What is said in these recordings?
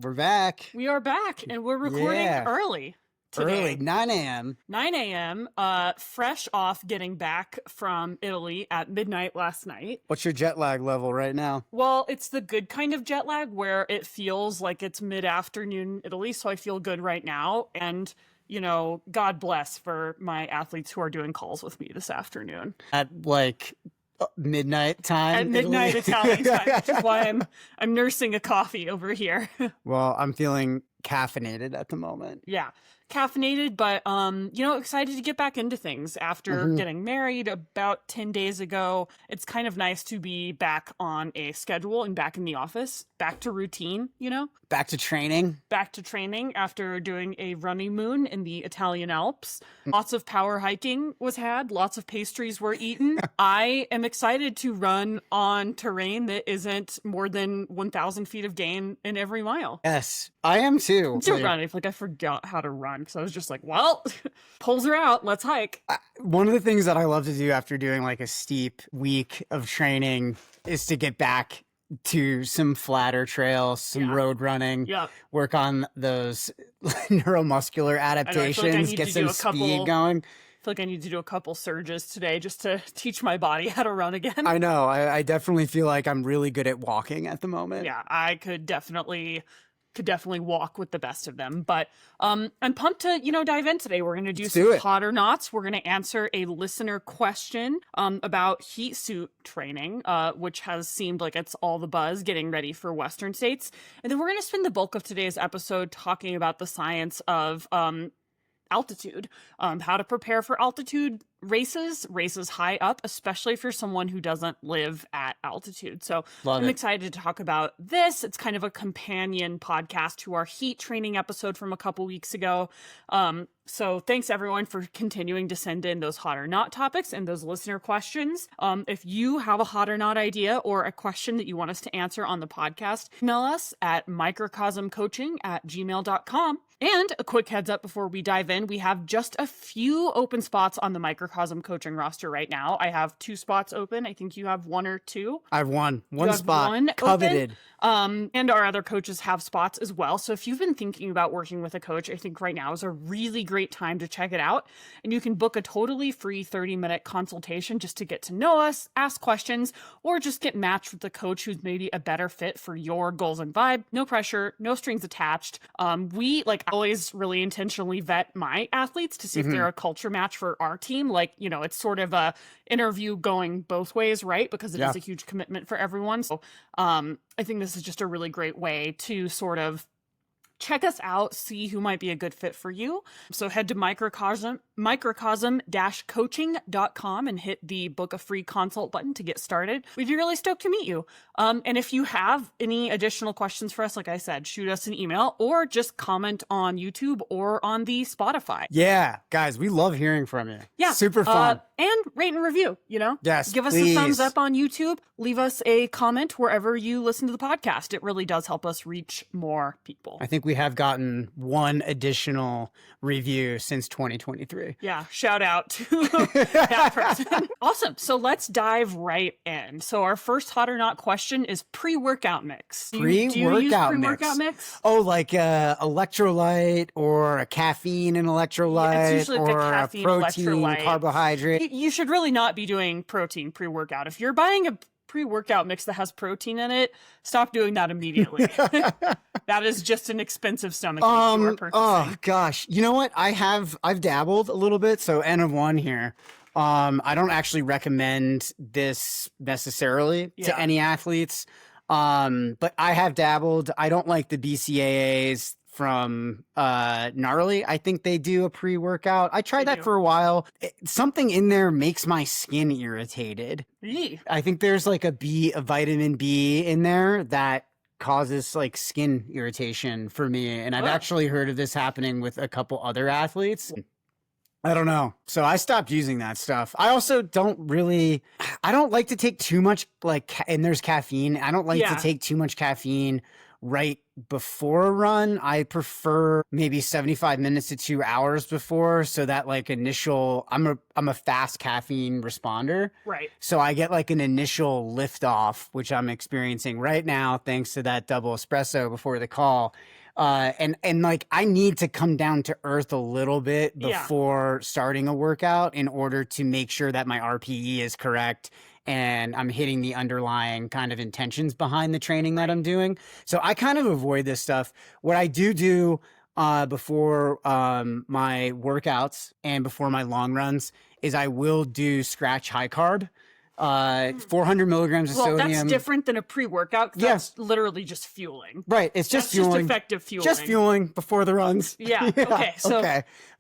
We're back. We are back, and we're recording early today. Early, 9 a.m. 9 a.m., fresh off getting back from Italy at midnight last night. What's your jet lag level right now? Well, it's the good kind of jet lag where it feels like it's mid-afternoon Italy, so I feel good right now. And, you know, God bless for my athletes who are doing calls with me this afternoon. At like midnight time? At midnight Italian time, which is why I'm nursing a coffee over here. Well, I'm feeling caffeinated at the moment. Yeah. Caffeinated, but excited to get back into things after getting married about 10 days ago. It's kind of nice to be back on a schedule and back in the office, back to routine, Back to training. Back to training after doing a Runningmoon in the Italian Alps. Lots of power hiking was had, lots of pastries were eaten. I am excited to run on terrain that isn't more than 1,000 feet of gain in every mile. Yes, I am too. I forgot how to run because I was just like, well, poles are out, let's hike. One of the things that I love to do after doing like a steep week of training is to get back to some flatter trails, some road running, work on those neuromuscular adaptations, get some speed going. I feel like I need to do a couple surges today just to teach my body how to run again. I know. I definitely feel like I'm really good at walking at the moment. Yeah, I could definitely walk with the best of them. But I'm pumped to, dive in today. We're going to do some hot or nots. We're going to answer a listener question about heat suit training, which has seemed like it's all the buzz getting ready for Western states. And then we're going to spend the bulk of today's episode talking about the science of altitude, how to prepare for altitude races high up, especially if you're someone who doesn't live at altitude. So I'm excited to talk about this. It's kind of a companion podcast to our heat training episode from a couple weeks ago. So thanks everyone for continuing to send in those hot or not topics and those listener questions. If you have a hot or not idea or a question that you want us to answer on the podcast, email us at microcosmcoaching@gmail.com. And a quick heads up before we dive in, we have just a few open spots on the Microcosm coaching roster right now. I have 2 spots open. I think you have 1 or 2. I have one spot coveted. And our other coaches have spots as well. So if you've been thinking about working with a coach, I think right now is a really great time to check it out. And you can book a totally free 30-minute consultation just to get to know us, ask questions, or just get matched with a coach who's maybe a better fit for your goals and vibe. No pressure, no strings attached. We always really intentionally vet my athletes to see if they're a culture match for our team. It's sort of a interview going both ways, right? Because it is a huge commitment for everyone. So I think this is just a really great way to sort of check us out, see who might be a good fit for you. So head to microcosm-coaching.com and hit the book a free consult button to get started. We'd be really stoked to meet you. And if you have any additional questions for us, like I said, shoot us an email or just comment on YouTube or on the Spotify. Yeah, guys, we love hearing from you. Yeah. Super fun. And rate and review, Yes, give us please. a thumbs up on YouTube. Leave us a comment wherever you listen to the podcast. It really does help us reach more people. I think we have gotten 1 additional review since 2023. Yeah, shout out to that person. Awesome. So let's dive right in. So our first hot or not question is pre-workout mix. Do you use pre-workout mix? Oh, like a electrolyte or a caffeine and electrolyte or a protein carbohydrate. You should really not be doing protein pre-workout. If you're buying a pre-workout mix that has protein in it, stop doing that immediately. That is just an expensive stomach ache you are purchasing. Oh gosh. You know what? I've dabbled a little bit, so N of 1 here. I don't actually recommend this necessarily to any athletes. But I have dabbled. I don't like the BCAAs from Gnarly. I think they do a pre-workout. I tried that for a while. Something in there makes my skin irritated. I think there's like a vitamin B in there that causes like skin irritation for me. And I've actually heard of this happening with a couple other athletes. I don't know. So I stopped using that stuff. I also don't like to take too much and there's caffeine. I don't like to take too much caffeine right before a run. I prefer maybe 75 minutes to 2 hours before, so that like initial, I'm a fast caffeine responder. Right. So I get like an initial lift off, which I'm experiencing right now thanks to that double espresso before the call. And like I need to come down to earth a little bit before starting a workout in order to make sure that my RPE is correct and I'm hitting the underlying kind of intentions behind the training that I'm doing. So I kind of avoid this stuff. What I do before my workouts and before my long runs is I will do scratch high carb. 400 milligrams of sodium. Well, that's different than a pre-workout. That's literally just fueling. Right. It's just fueling. Just effective fueling. Just fueling before the runs. Yeah. Okay. So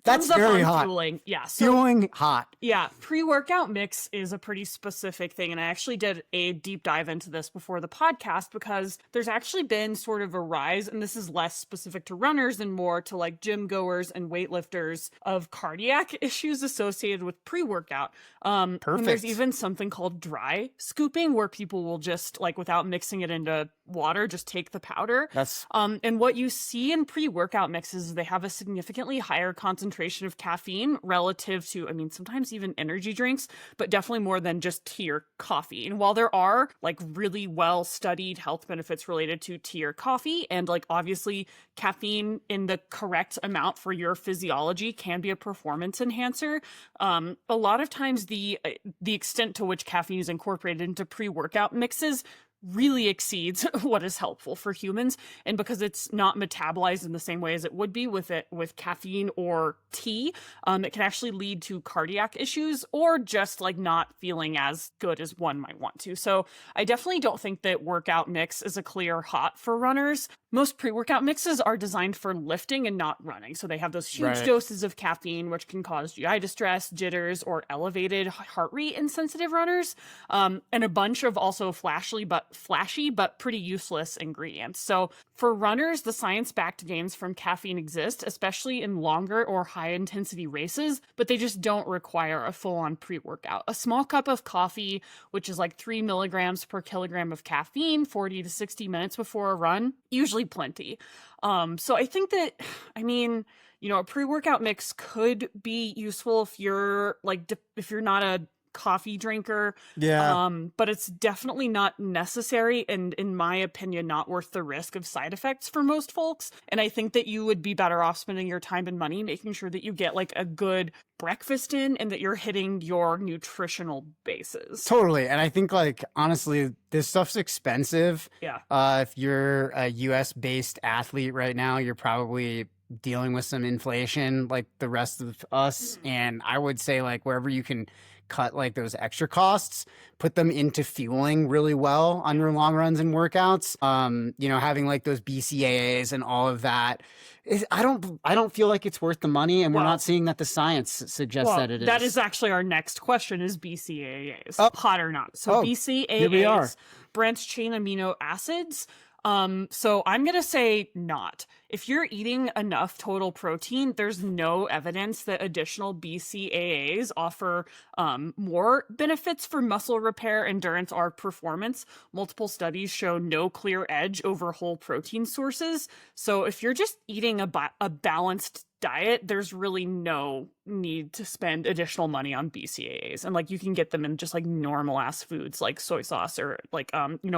that's very hot. Fueling. Yeah. So, fueling hot. Yeah. Pre-workout mix is a pretty specific thing. And I actually did a deep dive into this before the podcast because there's actually been sort of a rise, and this is less specific to runners and more to like gym goers and weightlifters, of cardiac issues associated with pre-workout. Perfect. And there's even something called dry scooping where people will just like without mixing it into water, just take the powder. And what you see in pre-workout mixes is they have a significantly higher concentration of caffeine relative to, I mean, sometimes even energy drinks, but definitely more than just tea or coffee. And while there are like really well studied health benefits related to tea or coffee, and like obviously caffeine in the correct amount for your physiology can be a performance enhancer, a lot of times the extent to which caffeine is incorporated into pre-workout mixes really exceeds what is helpful for humans. And because it's not metabolized in the same way as it would be with caffeine or tea, it can actually lead to cardiac issues or just like not feeling as good as one might want to. So I definitely don't think that workout mix is a clear hot for runners. Most pre-workout mixes are designed for lifting and not running. So they have those huge doses of caffeine, which can cause GI distress, jitters, or elevated heart rate in sensitive runners, and a bunch of also flashy but pretty useless ingredients. So for runners, the science-backed gains from caffeine exist, especially in longer or high-intensity races, but they just don't require a full-on pre-workout. A small cup of coffee, which is like 3 milligrams per kilogram of caffeine, 40 to 60 minutes before a run, usually plenty. So I think that, I mean, you know, a pre-workout mix could be useful if you're like, if you're not a coffee drinker. But it's definitely not necessary, and in my opinion, not worth the risk of side effects for most folks. And I think that you would be better off spending your time and money making sure that you get like a good breakfast in and that you're hitting your nutritional bases. Totally. And I think like, honestly, this stuff's expensive. If you're a US based athlete right now, you're probably dealing with some inflation like the rest of us. And I would say like wherever you can cut like those extra costs, put them into fueling really well on your long runs and workouts. You know, having like those BCAAs and all of that. I don't feel like it's worth the money, and we're not seeing that the science suggests that it is. That is actually our next question: is BCAAs hot or not? So BCAAs, branched chain amino acids. So I'm going to say not. If you're eating enough total protein, there's no evidence that additional BCAAs offer more benefits for muscle repair, endurance, or performance. Multiple studies show no clear edge over whole protein sources. So if you're just eating a balanced diet, there's really no need to spend additional money on BCAAs. And like you can get them in just like normal ass foods like soy sauce or like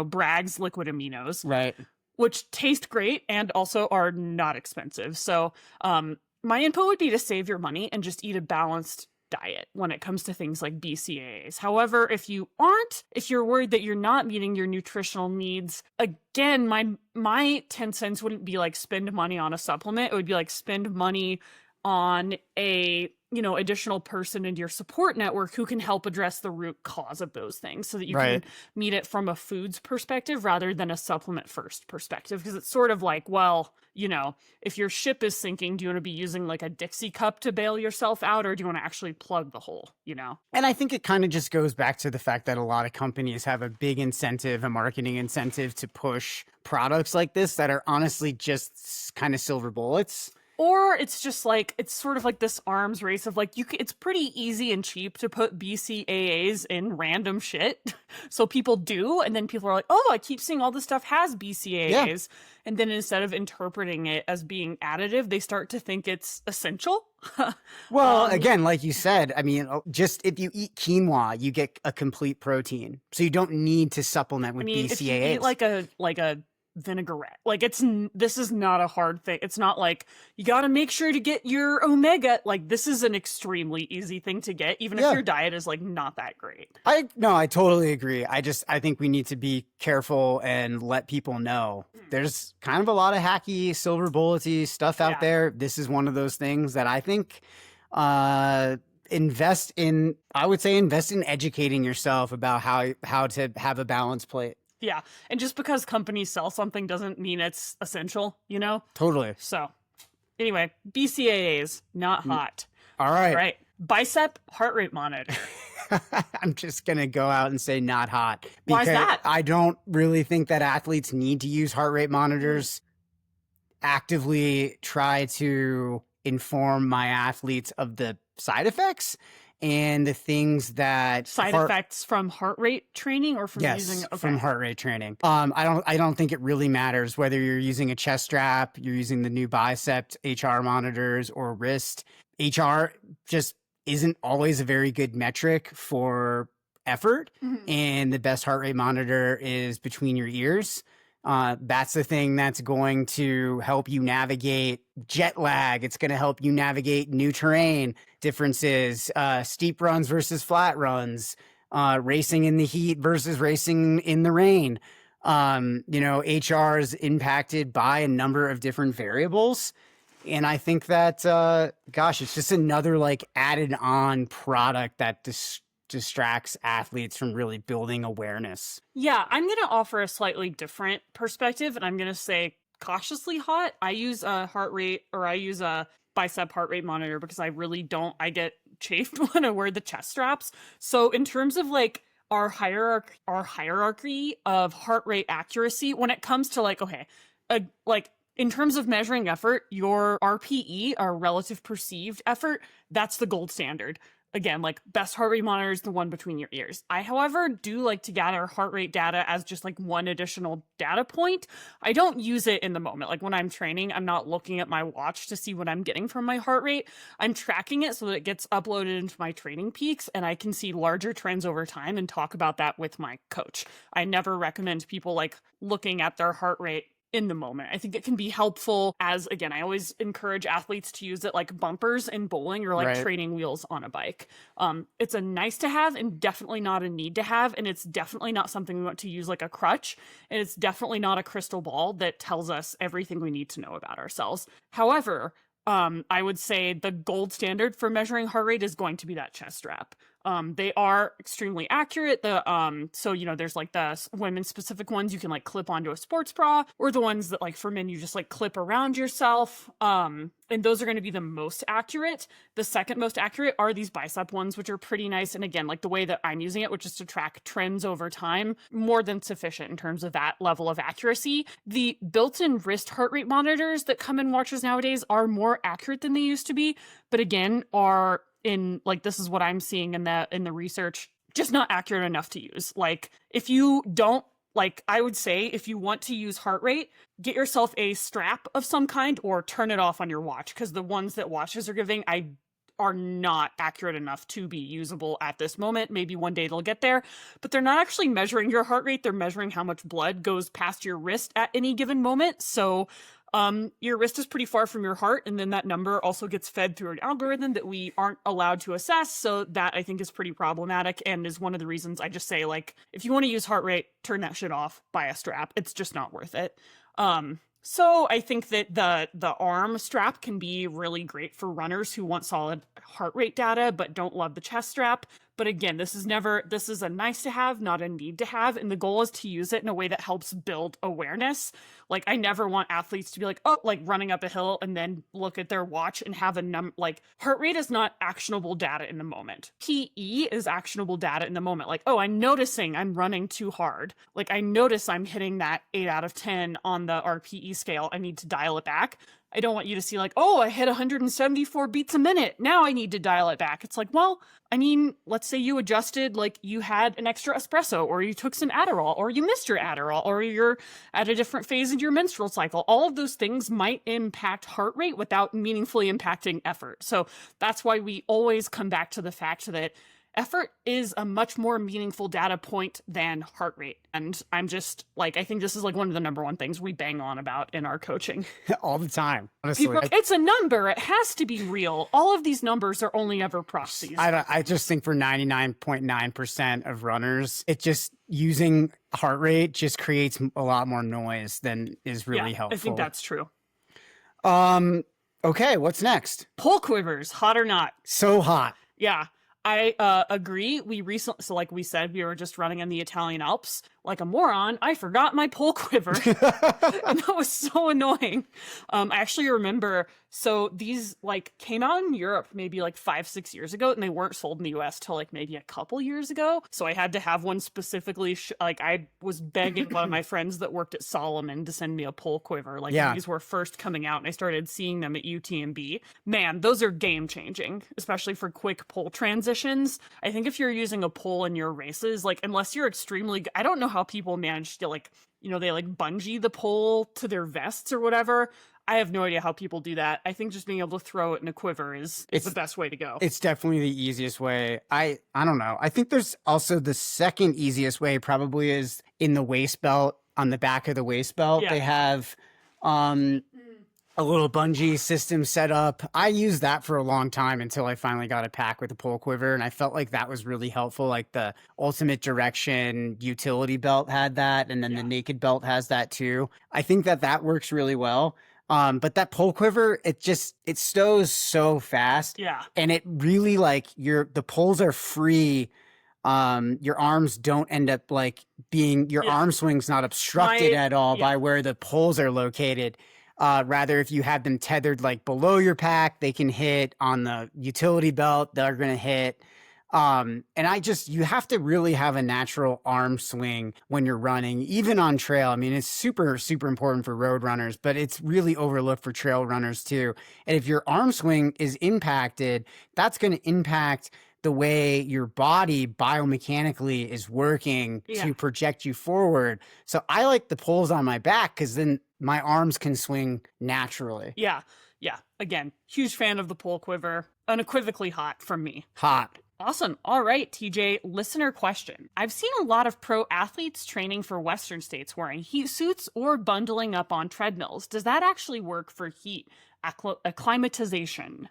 Bragg's liquid aminos. Right. Which taste great and also are not expensive. So my input would be to save your money and just eat a balanced diet when it comes to things like BCAAs. However, if you're worried that you're not meeting your nutritional needs, again, my 10 cents wouldn't be like spend money on a supplement. It would be like spend money on a additional person in your support network who can help address the root cause of those things so that you can meet it from a foods perspective rather than a supplement first perspective. Because it's sort of like, well, if your ship is sinking, do you want to be using like a Dixie cup to bail yourself out, or do you want to actually plug the hole, And I think it kind of just goes back to the fact that a lot of companies have a big incentive, a marketing incentive to push products like this that are honestly just kind of silver bullets. Or it's just like, it's sort of like this arms race of like, it's pretty easy and cheap to put BCAAs in random shit. So people do. And then people are like, oh, I keep seeing all this stuff has BCAAs. Yeah. And then instead of interpreting it as being additive, they start to think it's essential. Well, again, like you said, I mean, just if you eat quinoa, you get a complete protein. So you don't need to supplement with BCAAs. If you eat like a vinaigrette, like this is not a hard thing. It's not like you got to make sure to get your omega. Like this is an extremely easy thing to get, even if your diet is like not that great. I totally agree. I think we need to be careful and let people know there's kind of a lot of hacky, silver bullety stuff out there. This is one of those things that I think invest in educating yourself about how to have a balanced plate. Yeah. And just because companies sell something doesn't mean it's essential, you know? Totally. So anyway, BCAAs, not hot. All right. Right. Bicep heart rate monitor. I'm just going to go out and say not hot. Why is that? I don't really think that athletes need to use heart rate monitors. Actively try to inform my athletes of the side effects and the things that effects from heart rate training or from using from heart rate training. I don't think it really matters whether you're using a chest strap, you're using the new bicep HR monitors or wrist. HR just isn't always a very good metric for effort, and the best heart rate monitor is between your ears. That's the thing that's going to help you navigate jet lag. It's going to help you navigate new terrain differences, steep runs versus flat runs, racing in the heat versus racing in the rain. HR is impacted by a number of different variables. And I think that, it's just another like added on product that distracts athletes from really building awareness. Yeah, I'm going to offer a slightly different perspective, and I'm going to say cautiously hot. I use a bicep heart rate monitor because I get chafed when I wear the chest straps. So in terms of like our hierarchy of heart rate accuracy, when it comes to in terms of measuring effort, your RPE, or relative perceived effort, that's the gold standard. Again, like best heart rate monitor is the one between your ears. I, however, do like to gather heart rate data as just like one additional data point. I don't use it in the moment. Like when I'm training, I'm not looking at my watch to see what I'm getting from my heart rate. I'm tracking it so that it gets uploaded into my training peaks and I can see larger trends over time and talk about that with my coach. I never recommend people like looking at their heart rate in the moment. I think it can be helpful as, again, I always encourage athletes to use it like bumpers in bowling or like training wheels on a bike. It's a nice to have and definitely not a need to have. And it's definitely not something we want to use like a crutch. And it's definitely not a crystal ball that tells us everything we need to know about ourselves. However, I would say the gold standard for measuring heart rate is going to be that chest strap. They are extremely accurate. There's like the women's specific ones you can like clip onto a sports bra, or the ones that like for men you just like clip around yourself. And those are going to be the most accurate. The second most accurate are these bicep ones, which are pretty nice. And again, like the way that I'm using it, which is to track trends over time, more than sufficient in terms of that level of accuracy. The built-in wrist heart rate monitors that come in watches nowadays are more accurate than they used to be, but again, are in like, this is what I'm seeing in the research, just not accurate enough to use. Like if you don't, like I would say if you want to use heart rate, get yourself a strap of some kind or turn it off on your watch, because the ones that watches are giving are not accurate enough to be usable at this moment. Maybe one day they'll get there, but they're not actually measuring your heart rate. They're measuring how much blood goes past your wrist at any given moment. So your wrist is pretty far from your heart, and then that number also gets fed through an algorithm that we aren't allowed to assess. So that I think is pretty problematic and is one of the reasons I just say, like, if you want to use heart rate, turn that shit off, buy a strap. It's just not worth it. So I think that the arm strap can be really great for runners who want solid heart rate data but don't love the chest strap. But again, this is a nice to have, not a need to have. And the goal is to use it in a way that helps build awareness. Like, I never want athletes to be like, oh, like running up a hill and then look at their watch and have like heart rate is not actionable data in the moment. PE is actionable data in the moment. Like, oh, I'm noticing I'm running too hard. Like, I notice I'm hitting that 8 out of 10 on the RPE scale. I need to dial it back. I don't want you to see like, oh, I hit 174 beats a minute. Now I need to dial it back. It's like, well, I mean, let's say you adjusted, like you had an extra espresso, or you took some Adderall, or you missed your Adderall, or you're at a different phase in your menstrual cycle. All of those things might impact heart rate without meaningfully impacting effort. So that's why we always come back to the fact that effort is a much more meaningful data point than heart rate. And I'm just like, I think this is like one of the number one things we bang on about in our coaching. All the time, honestly. It's a number. It has to be real. All of these numbers are only ever proxies. I just think for 99.9% of runners, it just using heart rate just creates a lot more noise than is really helpful. I think that's true. Okay, what's next? Pole quivers, hot or not? So hot. Yeah. I agree. We recently, so like we said, we were just running in the Italian Alps. Like a moron, I forgot my pole quiver. And that was so annoying. I actually remember, so these like came out in Europe maybe like 5-6 years ago, and they weren't sold in the US till like maybe a couple years ago. So I had to have one specifically, like I was begging one of my friends that worked at Solomon to send me a pole quiver. Like when these were first coming out, and I started seeing them at UTMB. Man, those are game changing, especially for quick pole transitions. I think if you're using a pole in your races, like unless you're extremely, I don't know how people manage to like, you know, they like bungee the pole to their vests or whatever. I have no idea how people do that. I think just being able to throw it in a quiver is the best way to go. It's definitely the easiest way. I don't know. I think there's also the second easiest way probably is in the waist belt, on the back of the waist belt. They have a little bungee system set up. I used that for a long time until I finally got a pack with a pole quiver, and I felt like that was really helpful. Like the Ultimate Direction utility belt had that, and then the Naked belt has that too. I think that works really well. But that pole quiver, it stows so fast. Yeah. And it really like the poles are free. Your arms don't end up like being, your arm swing's not obstructed at all by where the poles are located. Rather, if you have them tethered like below your pack, they can hit on the utility belt, they're going to hit. And you have to really have a natural arm swing when you're running, even on trail. I mean, it's super, super important for road runners, but it's really overlooked for trail runners too. And if your arm swing is impacted, that's going to impact the way your body biomechanically is working to project you forward. So I like the poles on my back because then my arms can swing naturally. Yeah. Yeah. Again, huge fan of the pole quiver. Unequivocally hot from me. Hot. Awesome. All right, TJ, listener question. I've seen a lot of pro athletes training for Western states wearing heat suits or bundling up on treadmills. Does that actually work for heat acclimatization?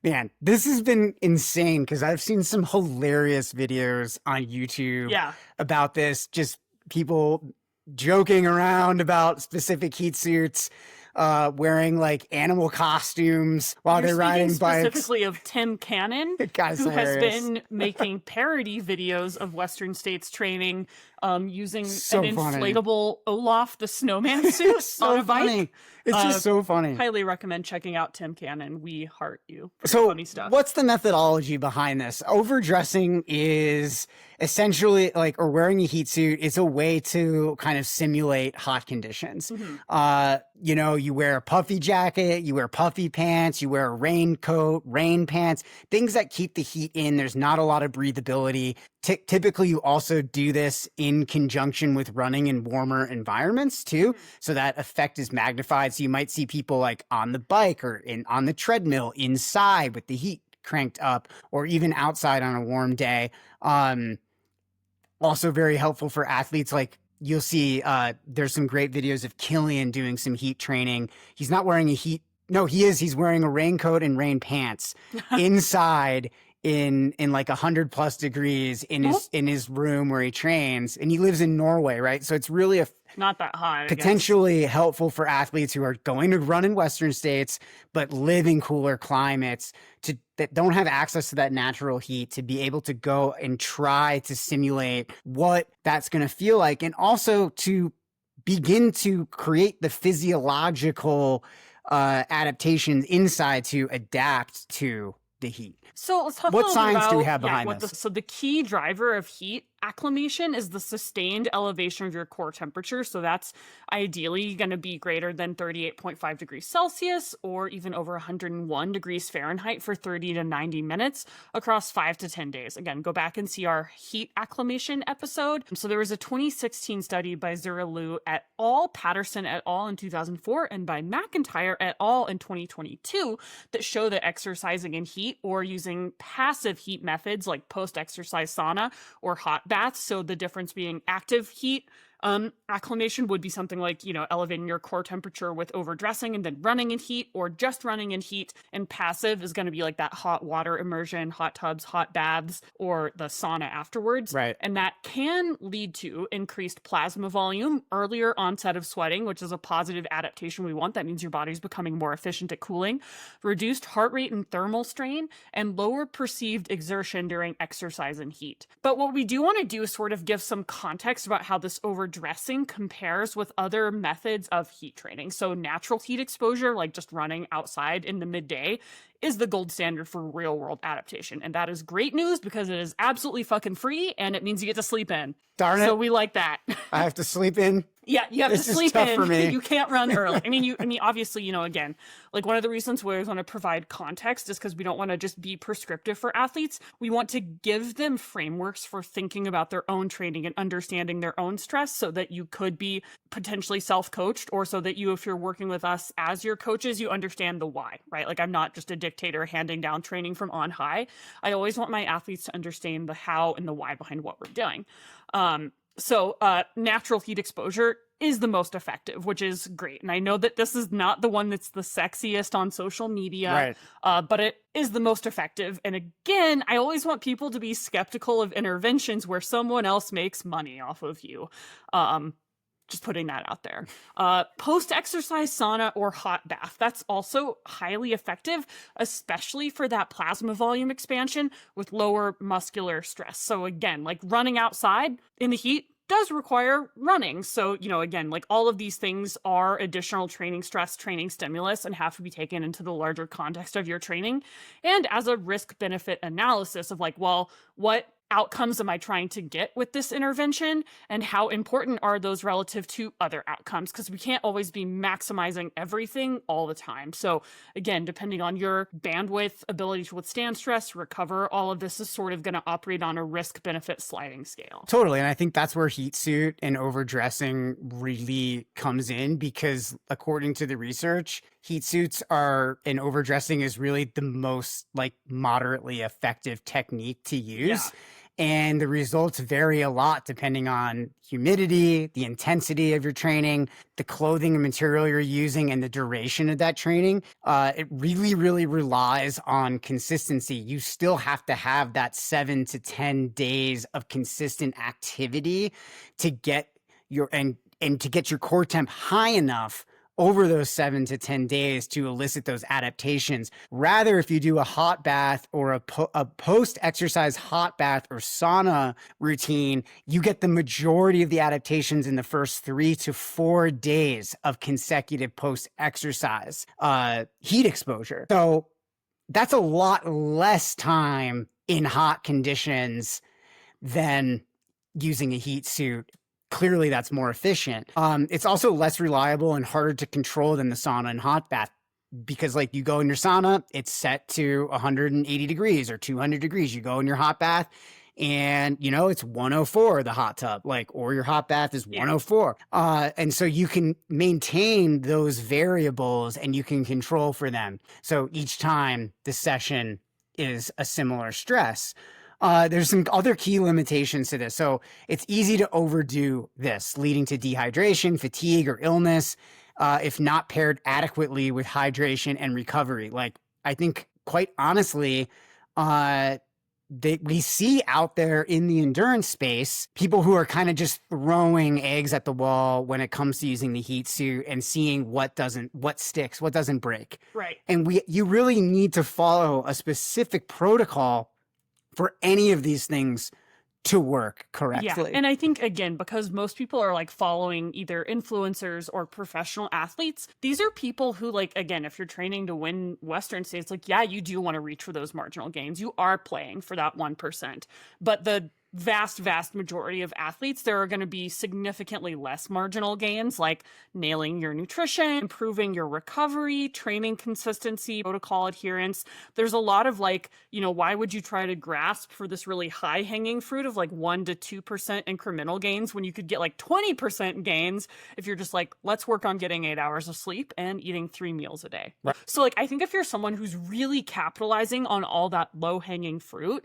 Man, this has been insane because I've seen some hilarious videos on YouTube about this. Just people joking around about specific heat suits, wearing like animal costumes while they're riding bikes. Specifically of Tim Cannon, who has been making parody videos of Western States training using an inflatable Olaf the Snowman suit on a bike. It's just so funny. Highly recommend checking out Tim Cannon. We heart you. So funny stuff. What's the methodology behind this? Overdressing is essentially like, or wearing a heat suit is a way to kind of simulate hot conditions. You know, you wear a puffy jacket, you wear puffy pants, you wear a raincoat, rain pants, things that keep the heat in. There's not a lot of breathability. Typically, you also do this in conjunction with running in warmer environments too. So that effect is magnified. So you might see people like on the bike or on the treadmill inside with the heat cranked up, or even outside on a warm day. Also very helpful for athletes. Like you'll see, there's some great videos of Killian doing some heat training. He's not wearing a heat. No, he is. He's wearing a raincoat and rain pants inside in like 100+ degrees in his room where he trains, and he lives in Norway, right? So it's really not that hot. Potentially helpful for athletes who are going to run in Western states but live in cooler climates that don't have access to that natural heat, to be able to go and try to simulate what that's going to feel like, and also to begin to create the physiological adaptations inside to adapt to the heat. So let's talk what a little science bit about, do we have behind this? So the key driver of heat acclimation is the sustained elevation of your core temperature. So that's ideally going to be greater than 38.5 degrees Celsius or even over 101 degrees Fahrenheit for 30 to 90 minutes across 5 to 10 days. Again, go back and see our heat acclimation episode. So there was a 2016 study by Zuralou et al., Patterson et al. In 2004, and by McIntyre et al. In 2022 that show that exercising in heat or using passive heat methods like post-exercise sauna or hot baths, so the difference being active heat acclimation would be something like, elevating your core temperature with overdressing and then running in heat, or just running in heat. And passive is going to be like that hot water immersion, hot tubs, hot baths, or the sauna afterwards. Right. And that can lead to increased plasma volume, earlier onset of sweating, which is a positive adaptation we want. That means your body's becoming more efficient at cooling, reduced heart rate and thermal strain, and lower perceived exertion during exercise and heat. But what we do want to do is sort of give some context about how this overdressing compares with other methods of heat training. So natural heat exposure, like just running outside in the midday, is the gold standard for real world adaptation. And that is great news because it is absolutely fucking free and it means you get to sleep in. Darn it. So we like that. I have to sleep in. Yeah, you have This to is sleep tough in. for me. You can't run early. I mean, obviously, again, like one of the reasons we always want to provide context is because we don't want to just be prescriptive for athletes. We want to give them frameworks for thinking about their own training and understanding their own stress so that you could be potentially self-coached, or so that if you're working with us as your coaches, you understand the why, right? Like I'm not just a dictator handing down training from on high. I always want my athletes to understand the how and the why behind what we're doing. So natural heat exposure is the most effective, which is great. And I know that this is not the one that's the sexiest on social media, right. But it is the most effective. And again, I always want people to be skeptical of interventions where someone else makes money off of you. Just putting that out there. Post-exercise sauna or hot bath. That's also highly effective, especially for that plasma volume expansion with lower muscular stress. So again, like running outside in the heat does require running. So, again, like all of these things are additional training stress, training stimulus, and have to be taken into the larger context of your training. And as a risk-benefit analysis of like, well, what outcomes am I trying to get with this intervention, and how important are those relative to other outcomes? Because we can't always be maximizing everything all the time. So again, depending on your bandwidth, ability to withstand stress, recover, all of this is sort of going to operate on a risk-benefit sliding scale. Totally. And I think that's where heat suit and overdressing really comes in, because according to the research, heat suits and overdressing is really the most like moderately effective technique to use. Yeah. And the results vary a lot depending on humidity, the intensity of your training, the clothing and material you're using, and the duration of that training. It really, really relies on consistency. You still have to have that 7 to 10 days of consistent activity to get and to get your core temp high enough over those 7 to 10 days to elicit those adaptations. Rather, if you do a hot bath or a post-exercise hot bath or sauna routine, you get the majority of the adaptations in the first 3 to 4 days of consecutive post-exercise heat exposure. So that's a lot less time in hot conditions than using a heat suit. Clearly, that's more efficient. It's also less reliable and harder to control than the sauna and hot bath, because like you go in your sauna, it's set to 180 degrees or 200 degrees. You go in your hot bath and, it's 104, the hot tub, or your hot bath is 104. And so you can maintain those variables and you can control for them. So each time the session is a similar stress. There's some other key limitations to this. So it's easy to overdo this, leading to dehydration, fatigue, or illness, if not paired adequately with hydration and recovery. Like, I think, quite honestly, we see out there in the endurance space people who are kind of just throwing eggs at the wall when it comes to using the heat suit and seeing what sticks, what doesn't break. Right. And you really need to follow a specific protocol for any of these things to work Yeah. correctly. And I think, again, because most people are like following either influencers or professional athletes, these are people who, like, again, if you're training to win Western states, like, yeah, you do want to reach for those marginal gains. You are playing for that 1%. But the vast majority of athletes, there are going to be significantly less marginal gains, like nailing your nutrition, improving your recovery, training consistency, protocol adherence. There's a lot of like, why would you try to grasp for this really high hanging fruit of like 1 to 2% incremental gains when you could get like 20% gains if you're just like, let's work on getting 8 hours of sleep and eating 3 meals a day. Right. So like, I think if you're someone who's really capitalizing on all that low hanging fruit,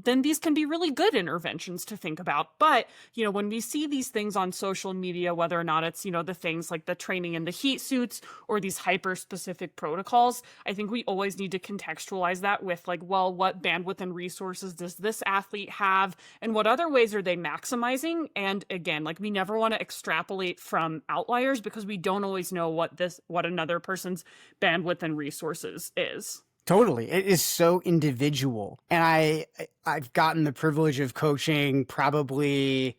then these can be really good interventions to think about. But, when we see these things on social media, whether or not it's, the things like the training in the heat suits or these hyper specific protocols, I think we always need to contextualize that with like, well, what bandwidth and resources does this athlete have? And what other ways are they maximizing? And again, like, we never want to extrapolate from outliers because we don't always know what another person's bandwidth and resources is. Totally. It is so individual. And I've gotten the privilege of coaching probably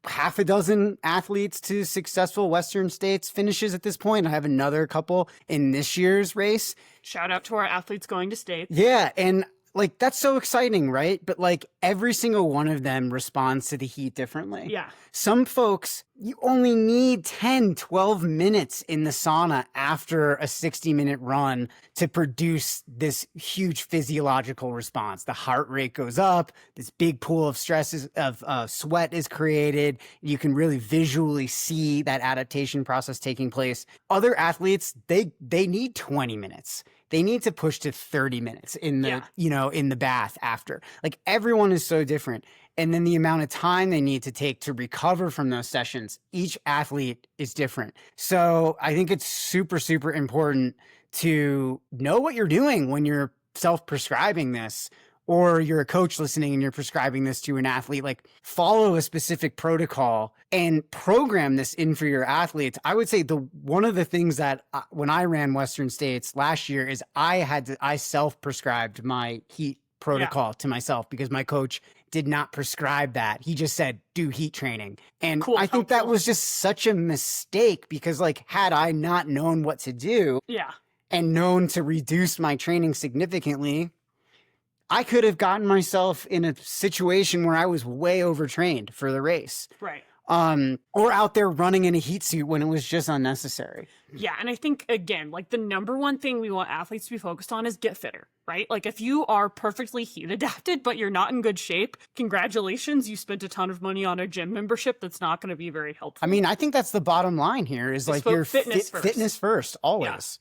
half a dozen athletes to successful Western States finishes at this point. I have another couple in this year's race. Shout out to our athletes going to states. Yeah. And like, that's so exciting, right? But like, every single one of them responds to the heat differently. Yeah. Some folks, you only need 10, 12 minutes in the sauna after a 60-minute run to produce this huge physiological response. The heart rate goes up, this big pool of sweat is created. You can really visually see that adaptation process taking place. Other athletes, they need 20 minutes. They need to push to 30 minutes in the, in the bath after. Like, everyone is so different. And then the amount of time they need to take to recover from those sessions, each athlete is different. So I think it's super, super important to know what you're doing when you're self-prescribing this, or you're a coach listening and you're prescribing this to an athlete. Like, follow a specific protocol and program this in for your athletes. I would say one of the things that when I ran Western States last year is I self-prescribed my heat protocol to myself because my coach did not prescribe that. He just said, do heat training. And I think that was just such a mistake because, like, had I not known what to do and known to reduce my training significantly, I could have gotten myself in a situation where I was way overtrained for the race. Right. Or out there running in a heat suit when it was just unnecessary. Yeah. And I think, again, like, the number one thing we want athletes to be focused on is get fitter, right? Like, if you are perfectly heat adapted, but you're not in good shape, congratulations. You spent a ton of money on a gym membership that's not going to be very helpful. I mean, I think that's the bottom line here is like your fitness first, always.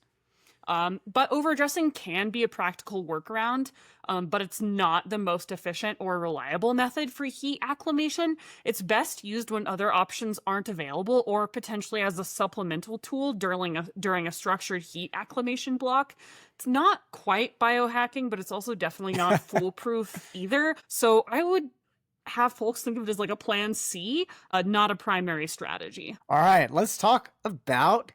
But overdressing can be a practical workaround, but it's not the most efficient or reliable method for heat acclimation. It's best used when other options aren't available or potentially as a supplemental tool during a structured heat acclimation block. It's not quite biohacking, but it's also definitely not foolproof either. So I would have folks think of it as like a plan C, not a primary strategy. All right, let's talk about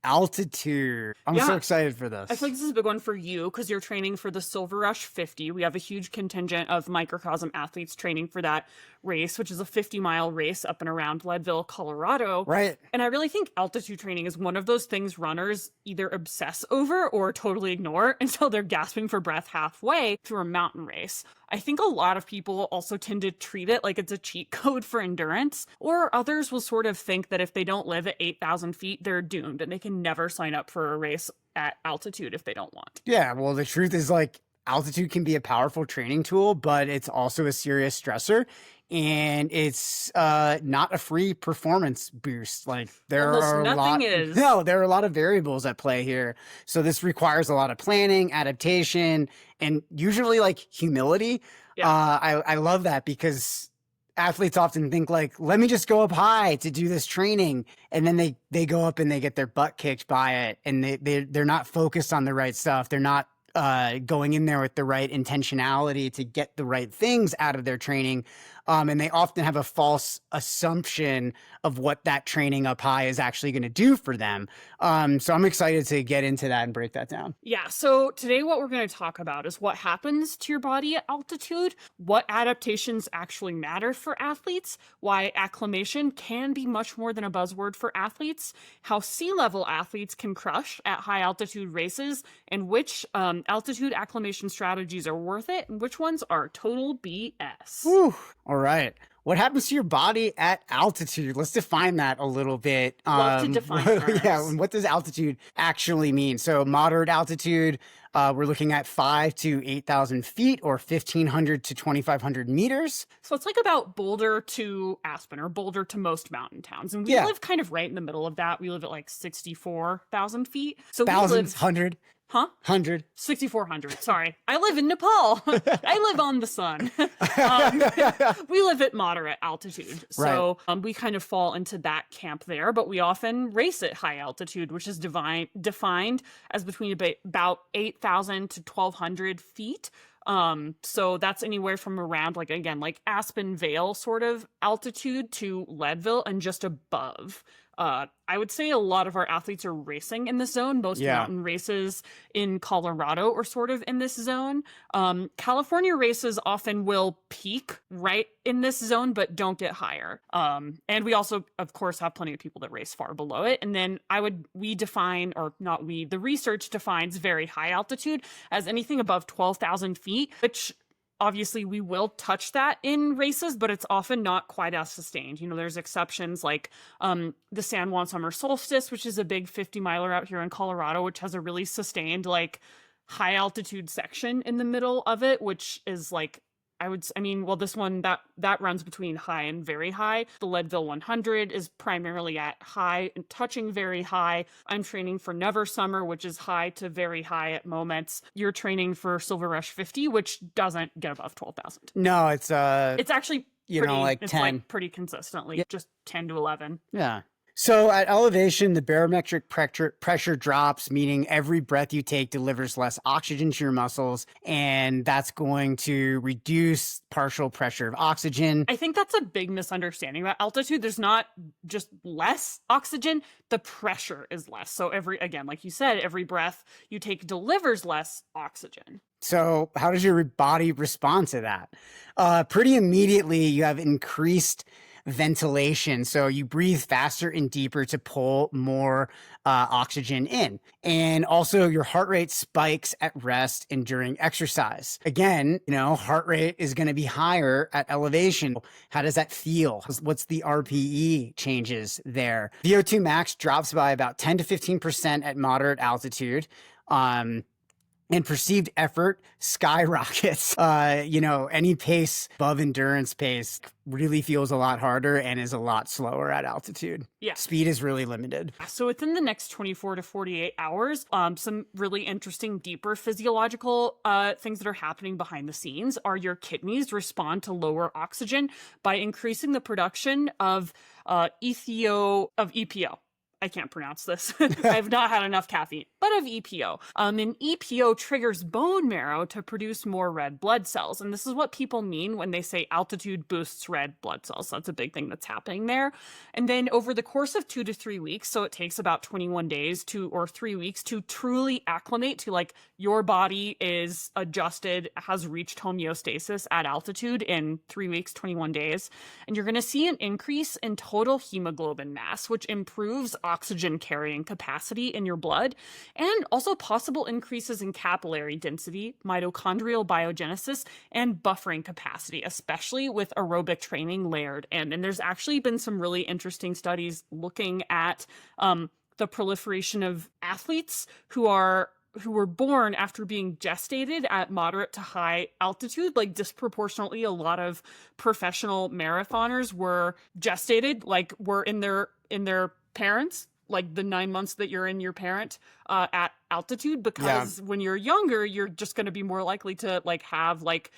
altitude. I'm so excited for this. I feel like this is a big one for you because you're training for the Silver Rush 50. We have a huge contingent of Microcosm athletes training for that race, which is a 50-mile race up and around Leadville, Colorado. Right. And I really think altitude training is one of those things runners either obsess over or totally ignore until they're gasping for breath halfway through a mountain race. I think a lot of people also tend to treat it like it's a cheat code for endurance, or others will sort of think that if they don't live at 8,000 feet, they're doomed and they can never sign up for a race at altitude if they don't want. Yeah, well, the truth is, like, altitude can be a powerful training tool, but it's also a serious stressor. And it's not a free performance boost. Like, there are a lot of variables at play here. So this requires a lot of planning, adaptation, and usually like humility. Yeah. I love that because athletes often think like, let me just go up high to do this training. And then they go up and they get their butt kicked by it. And they're not focused on the right stuff. They're not going in there with the right intentionality to get the right things out of their training. And they often have a false assumption of what that training up high is actually going to do for them. So I'm excited to get into that and break that down. Yeah, so today what we're going to talk about is what happens to your body at altitude, what adaptations actually matter for athletes, why acclimation can be much more than a buzzword for athletes, how sea level athletes can crush at high altitude races, and which altitude acclimation strategies are worth it and which ones are total BS. Whew. All right. What happens to your body at altitude? Let's define that a little bit. Love to define terms. Yeah, what does altitude actually mean? So moderate altitude, we're looking at 5,000 to 8,000 feet or 1,500 to 2,500 meters. So it's like about Boulder to Aspen or Boulder to most mountain towns. And we live kind of right in the middle of that. We live at like 64,000 feet. So thousands, 100. Huh? 100. 6,400. Sorry. I live in Nepal. I live on the sun. We live at moderate altitude. So we kind of fall into that camp there, but we often race at high altitude, which is defined as between about 8,000 to 1,200 feet. So that's anywhere from around like Aspen Vale sort of altitude to Leadville and just above. I would say a lot of our athletes are racing in this zone. Most mountain races in Colorado are sort of in this zone. California races often will peak right in this zone, but don't get higher. And we also, of course, have plenty of people that race far below it. And then the research defines very high altitude as anything above 12,000 feet, which obviously we will touch that in races, but it's often not quite as sustained. You know, there's exceptions like the San Juan Summer Solstice, which is a big 50-miler out here in Colorado, which has a really sustained like high altitude section in the middle of it, which is like this one that runs between high and very high. The Leadville 100 is primarily at high and touching very high. I'm training for Never Summer, which is high to very high at moments. You're training for Silver Rush 50, which doesn't get above 12,000. No, it's actually pretty, 10. Like pretty consistently, just 10 to 11. Yeah. So at elevation, the barometric pressure drops, meaning every breath you take delivers less oxygen to your muscles, and that's going to reduce partial pressure of oxygen. I think that's a big misunderstanding about altitude. There's not just less oxygen, the pressure is less. So like you said, every breath you take delivers less oxygen. So how does your body respond to that? Pretty immediately, you have increased ventilation. So you breathe faster and deeper to pull more oxygen in. And also your heart rate spikes at rest and during exercise. Again, heart rate is going to be higher at elevation. How does that feel? What's the RPE changes there? VO2 max drops by about 10 to 15% at moderate altitude. And perceived effort skyrockets. Any pace above endurance pace really feels a lot harder and is a lot slower at altitude. Yeah. Speed is really limited. So within the next 24 to 48 hours, some really interesting, deeper physiological things that are happening behind the scenes are your kidneys respond to lower oxygen by increasing the production of EPO. I can't pronounce this. I've not had enough caffeine, but of EPO. And EPO triggers bone marrow to produce more red blood cells. And this is what people mean when they say altitude boosts red blood cells. So that's a big thing that's happening there. And then over the course of 2 to 3 weeks, so it takes about 21 days or 3 weeks to truly acclimate to like your body is adjusted, has reached homeostasis at altitude in 3 weeks, 21 days. And you're going to see an increase in total hemoglobin mass, which improves oxygen carrying capacity in your blood, and also possible increases in capillary density, mitochondrial biogenesis, and buffering capacity, especially with aerobic training layered in. And there's actually been some really interesting studies looking at the proliferation of athletes who were born after being gestated at moderate to high altitude. Like disproportionately, a lot of professional marathoners were gestated, like were in their parents, like the 9 months that you're in your parent at altitude, because when you're younger, you're just going to be more likely to like have like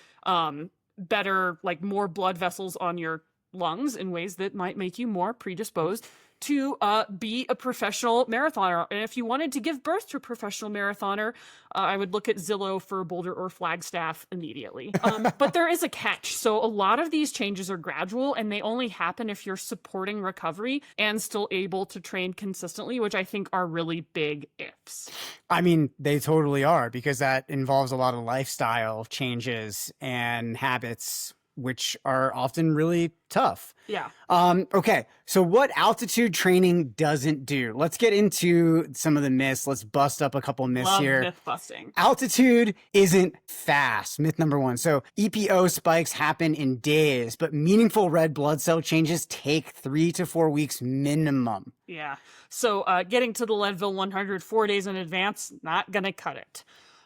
better, like more blood vessels on your lungs in ways that might make you more predisposed to be a professional marathoner. And if you wanted to give birth to a professional marathoner, I would look at Zillow for Boulder or Flagstaff immediately. But there is a catch. So a lot of these changes are gradual, and they only happen if you're supporting recovery and still able to train consistently, which I think are really big ifs. I mean, they totally are, because that involves a lot of lifestyle changes and habits, which are often really tough. Yeah. Okay. So what altitude training doesn't do? Let's get into some of the myths. Let's bust up a couple myths Love here. Myth busting. Altitude isn't fast. Myth number one. So EPO spikes happen in days, but meaningful red blood cell changes take 3 to 4 weeks minimum. Yeah. So getting to the Leadville 100 4 days in advance, not going to cut it.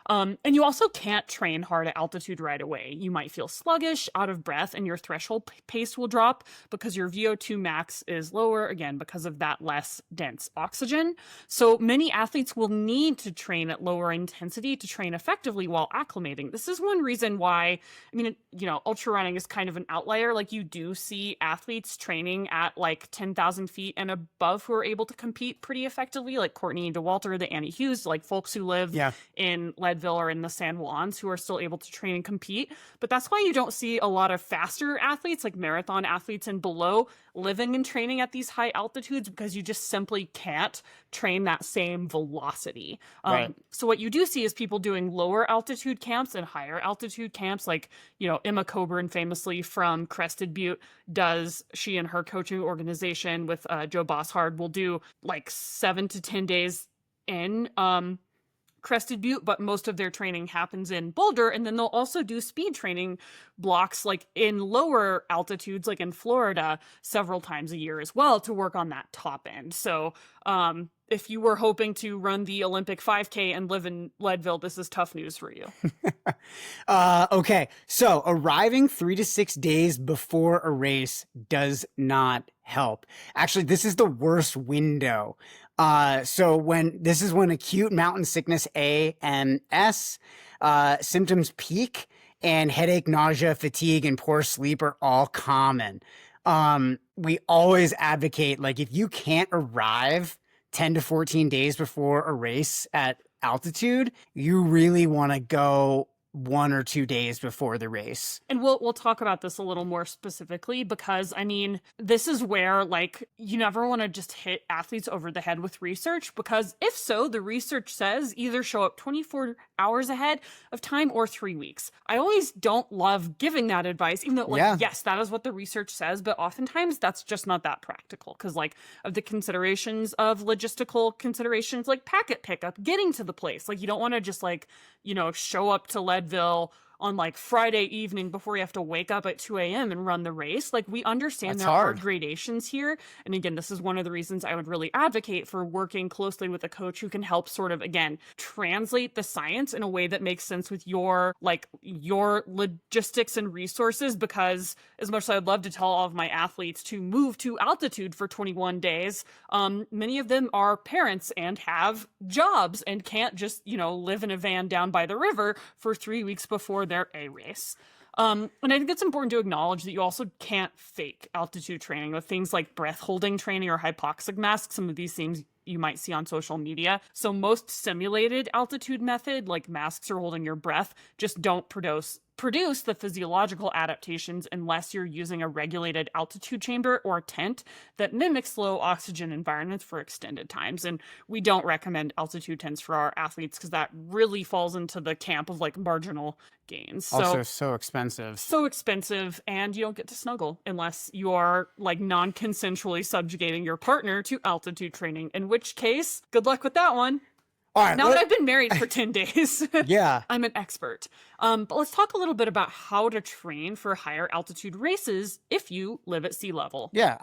And you also can't train hard at altitude right away. You might feel sluggish, out of breath, and your threshold pace will drop because your VO2 max is lower, again, because of that less dense oxygen. So many athletes will need to train at lower intensity to train effectively while acclimating. This is one reason why, I mean, you know, ultra running is kind of an outlier. Like, you do see athletes training at like 10,000 feet and above who are able to compete pretty effectively, like Courtney DeWalter, the Annie Hughes, like folks who live in Leadville or in the San Juans who are still able to train and compete. But that's why you don't see a lot of faster athletes, like marathon athletes and below, living and training at these high altitudes, because you just simply can't train that same velocity. Right. So what you do see is people doing lower altitude camps and higher altitude camps. Like, you know, Emma Coburn famously from Crested Butte does, she and her coaching organization with Joe Bosshard will do like 7 to 10 days in Crested Butte, but most of their training happens in Boulder. And then they'll also do speed training blocks like in lower altitudes, like in Florida, several times a year as well, to work on that top end. So if you were hoping to run the Olympic 5K and live in Leadville, this is tough news for you. Okay. So arriving 3 to 6 days before a race does not help. Actually, this is the worst window. So when acute mountain sickness AMS symptoms peak, and headache, nausea, fatigue, and poor sleep are all common. We always advocate, like, if you can't arrive 10 to 14 days before a race at altitude, you really want to go 1 or 2 days before the race. And we'll talk about this a little more specifically, because I mean, this is where, like, you never want to just hit athletes over the head with research, because if so, the research says either show up 24 hours ahead of time or 3 weeks. I always don't love giving that advice, even though, like, yes, that is what the research says, but oftentimes that's just not that practical, because, like, of the considerations of logistical considerations, like packet pickup, getting to the place, like, you don't want to just, like, you know, show up to Leadville on like Friday evening before you have to wake up at 2 a.m. and run the race. Like, we understand there are gradations here. And again, this is one of the reasons I would really advocate for working closely with a coach who can help sort of, again, translate the science in a way that makes sense with your logistics and resources. Because as much as I'd love to tell all of my athletes to move to altitude for 21 days, many of them are parents and have jobs and can't just, you know, live in a van down by the river for 3 weeks before their A race. And I think it's important to acknowledge that you also can't fake altitude training with things like breath holding training or hypoxic masks. Some of these things you might see on social media. So most simulated altitude method, like masks or holding your breath, just don't produce the physiological adaptations unless you're using a regulated altitude chamber or tent that mimics low oxygen environments for extended times. And we don't recommend altitude tents for our athletes, because that really falls into the camp of like marginal gains. Also so expensive. So expensive, and you don't get to snuggle unless you are like non-consensually subjugating your partner to altitude training, in which case, good luck with that one. All right, now that I've been married for 10 days, I'm an expert. But let's talk a little bit about how to train for higher altitude races if you live at sea level. Yeah,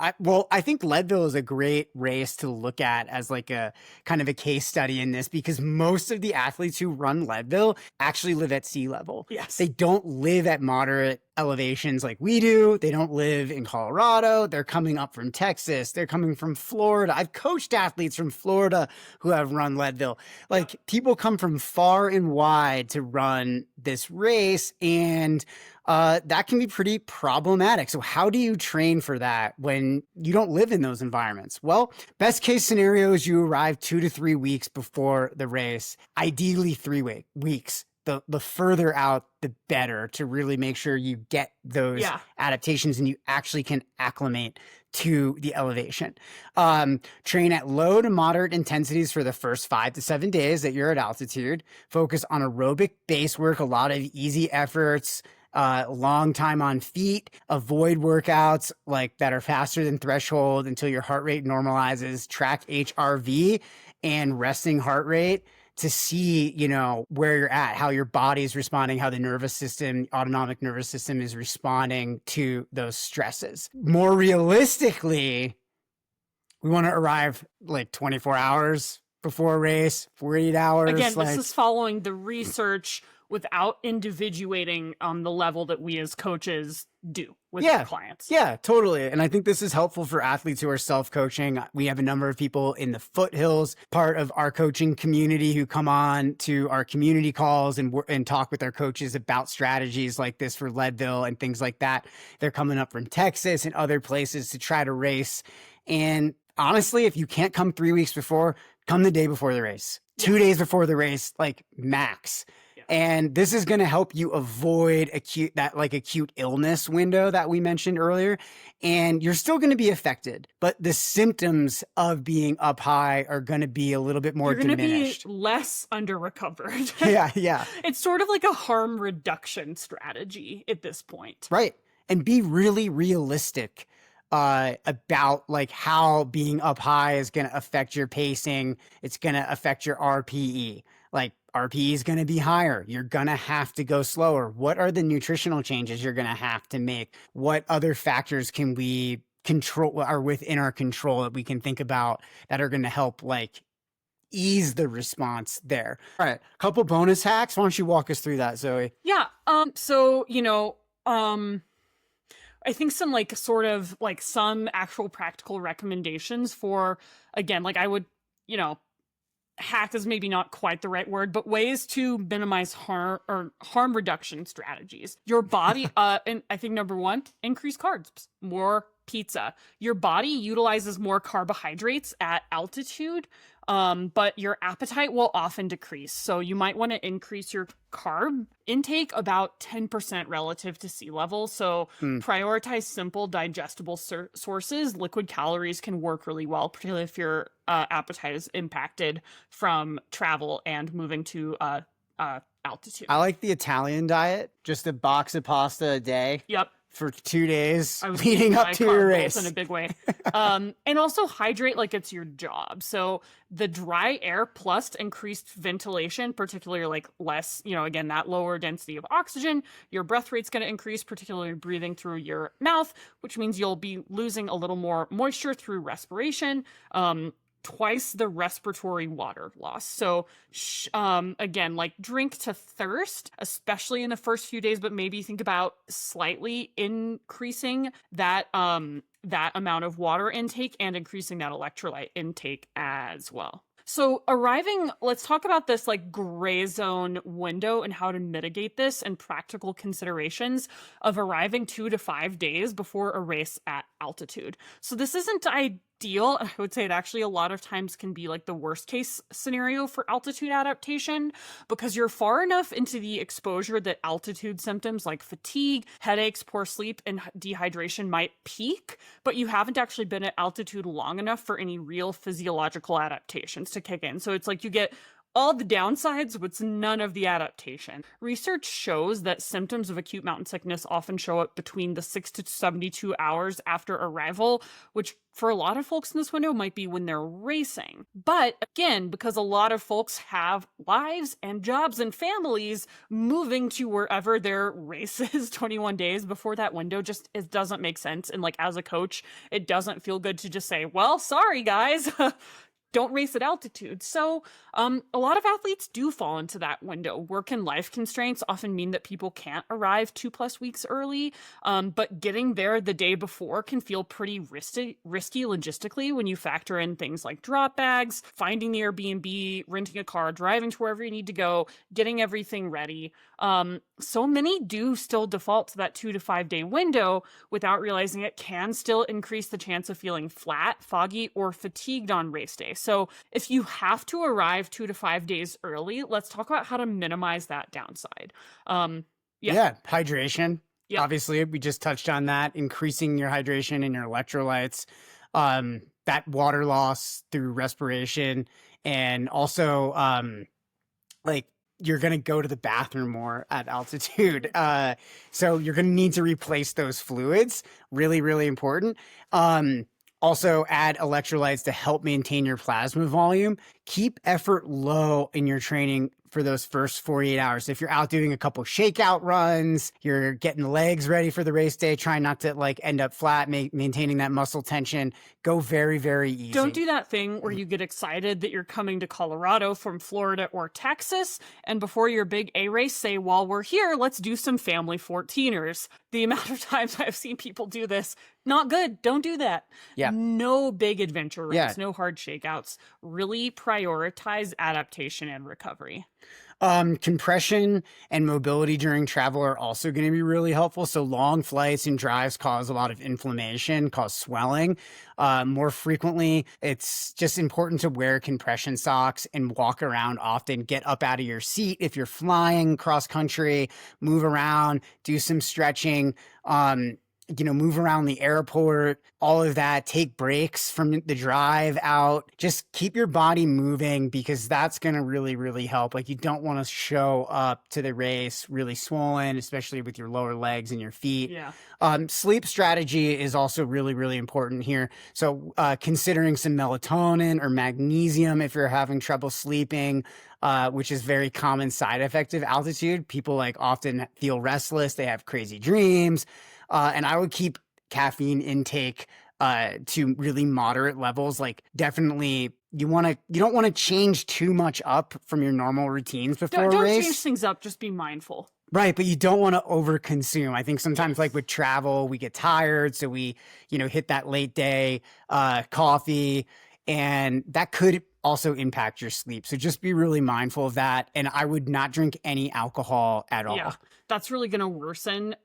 I think Leadville is a great race to look at as like a kind of a case study in this, because most of the athletes who run Leadville actually live at sea level. Yes. They don't live at moderate elevations like we do. They don't live in Colorado. They're coming up from Texas. They're coming from Florida. I've coached athletes from Florida who have run Leadville. Like people come from far and wide to run this race, and that can be pretty problematic. So how do you train for that when you don't live in those environments? Well, best case scenario is you arrive 2 to 3 weeks before the race, ideally 3 weeks. The further out, the better, to really make sure you get those adaptations and you actually can acclimate to the elevation. Train at low to moderate intensities for the first 5 to 7 days that you're at altitude. Focus on aerobic base work, a lot of easy efforts, long time on feet. Avoid workouts like that are faster than threshold until your heart rate normalizes. Track HRV and resting heart rate to see, you know, where you're at, how your body is responding, how the nervous system, autonomic nervous system is responding to those stresses. More realistically, we want to arrive like 24 hours before a race, 48 hours. Again, this is following the research without individuating on the level that we as coaches do with our clients. Yeah, totally. And I think this is helpful for athletes who are self-coaching. We have a number of people in the foothills part of our coaching community who come on to our community calls and talk with our coaches about strategies like this for Leadville and things like that. They're coming up from Texas and other places to try to race. And honestly, if you can't come 3 weeks before, come the day before the race, 2 days before the race, like max. And this is going to help you avoid acute illness window that we mentioned earlier. And you're still going to be affected, but the symptoms of being up high are going to be a little bit more diminished. You're going to be less under recovered. Yeah. It's sort of like a harm reduction strategy at this point. Right. And be really realistic about like how being up high is going to affect your pacing. It's going to affect your RPE. Like RPE is going to be higher. You're going to have to go slower. What are the nutritional changes you're going to have to make? What other factors can we control, are within our control, that we can think about that are going to help like ease the response there? All right. A couple bonus hacks. Why don't you walk us through that, Zoe? Yeah. So, you know, I think some like sort of like some actual practical recommendations for, again, like I would, you know, hack is maybe not quite the right word, but ways to minimize harm or harm reduction strategies. Your body, and I think number one, increase carbs, more pizza. Your body utilizes more carbohydrates at altitude, but your appetite will often decrease. So you might want to increase your carb intake about 10% relative to sea level. So prioritize simple digestible sources. Liquid calories can work really well, particularly if your appetite is impacted from travel and moving to altitude. I like the Italian diet, just a box of pasta a day. Yep. For 2 days leading up to your race in a big way. And also hydrate like it's your job. So the dry air plus increased ventilation, particularly like less, you know, again, that lower density of oxygen, your breath rate's going to increase, particularly breathing through your mouth, which means you'll be losing a little more moisture through respiration. Twice the respiratory water loss. So again, like drink to thirst, especially in the first few days, but maybe think about slightly increasing that that amount of water intake and increasing that electrolyte intake as well. So let's talk about this like gray zone window and how to mitigate this and practical considerations of arriving 2 to 5 days before a race at altitude. So this isn't ideal. I would say it actually a lot of times can be like the worst case scenario for altitude adaptation, because you're far enough into the exposure that altitude symptoms like fatigue, headaches, poor sleep, and dehydration might peak, but you haven't actually been at altitude long enough for any real physiological adaptations to kick in. So it's like you get all the downsides with none of the adaptation. Research shows that symptoms of acute mountain sickness often show up between the 6 to 72 hours after arrival, which for a lot of folks in this window might be when they're racing. But again, because a lot of folks have lives and jobs and families, moving to wherever their race is 21 days before that window just it doesn't make sense. And like as a coach, it doesn't feel good to just say, well, sorry guys, don't race at altitude. So a lot of athletes do fall into that window. Work and life constraints often mean that people can't arrive 2+ weeks early, but getting there the day before can feel pretty risky logistically when you factor in things like drop bags, finding the Airbnb, renting a car, driving to wherever you need to go, getting everything ready. So many do still default to that 2 to 5 day window without realizing it can still increase the chance of feeling flat, foggy, or fatigued on race day. So if you have to arrive 2 to 5 days early, let's talk about how to minimize that downside. Hydration. Yeah. Obviously, we just touched on that, increasing your hydration and your electrolytes, that water loss through respiration, and also like you're going to go to the bathroom more at altitude. So you're going to need to replace those fluids. Really, really important. Also add electrolytes to help maintain your plasma volume. Keep effort low in your training for those first 48 hours. If you're out doing a couple shakeout runs, you're getting the legs ready for the race day, trying not to like end up flat, maintaining that muscle tension, go very, very easy. Don't do that thing where you get excited that you're coming to Colorado from Florida or Texas, and before your big A race say, while we're here, let's do some family 14ers. The amount of times I've seen people do this, not good. Don't do that. Yeah. No big adventure race, no hard shakeouts. Really prioritize adaptation and recovery. Compression and mobility during travel are also going to be really helpful. So long flights and drives cause a lot of inflammation, cause swelling. More frequently, it's just important to wear compression socks and walk around often. Get up out of your seat if you're flying cross country, move around, do some stretching. Move around the airport, all of that, take breaks from the drive out, just keep your body moving because that's going to really, really help. Like you don't want to show up to the race really swollen, especially with your lower legs and your feet. Yeah. Sleep strategy is also really, really important here. So considering some melatonin or magnesium if you're having trouble sleeping, which is very common side effect of altitude. People like often feel restless. They have crazy dreams. And I would keep caffeine intake to really moderate levels. Like definitely you don't want to change too much up from your normal routines before a race. Don't change things up, just be mindful. Right, but you don't want to overconsume. I think sometimes like with travel, we get tired, so we, hit that late day coffee, and that could also impact your sleep. So just be really mindful of that. And I would not drink any alcohol at all. Yeah, that's really going to worsen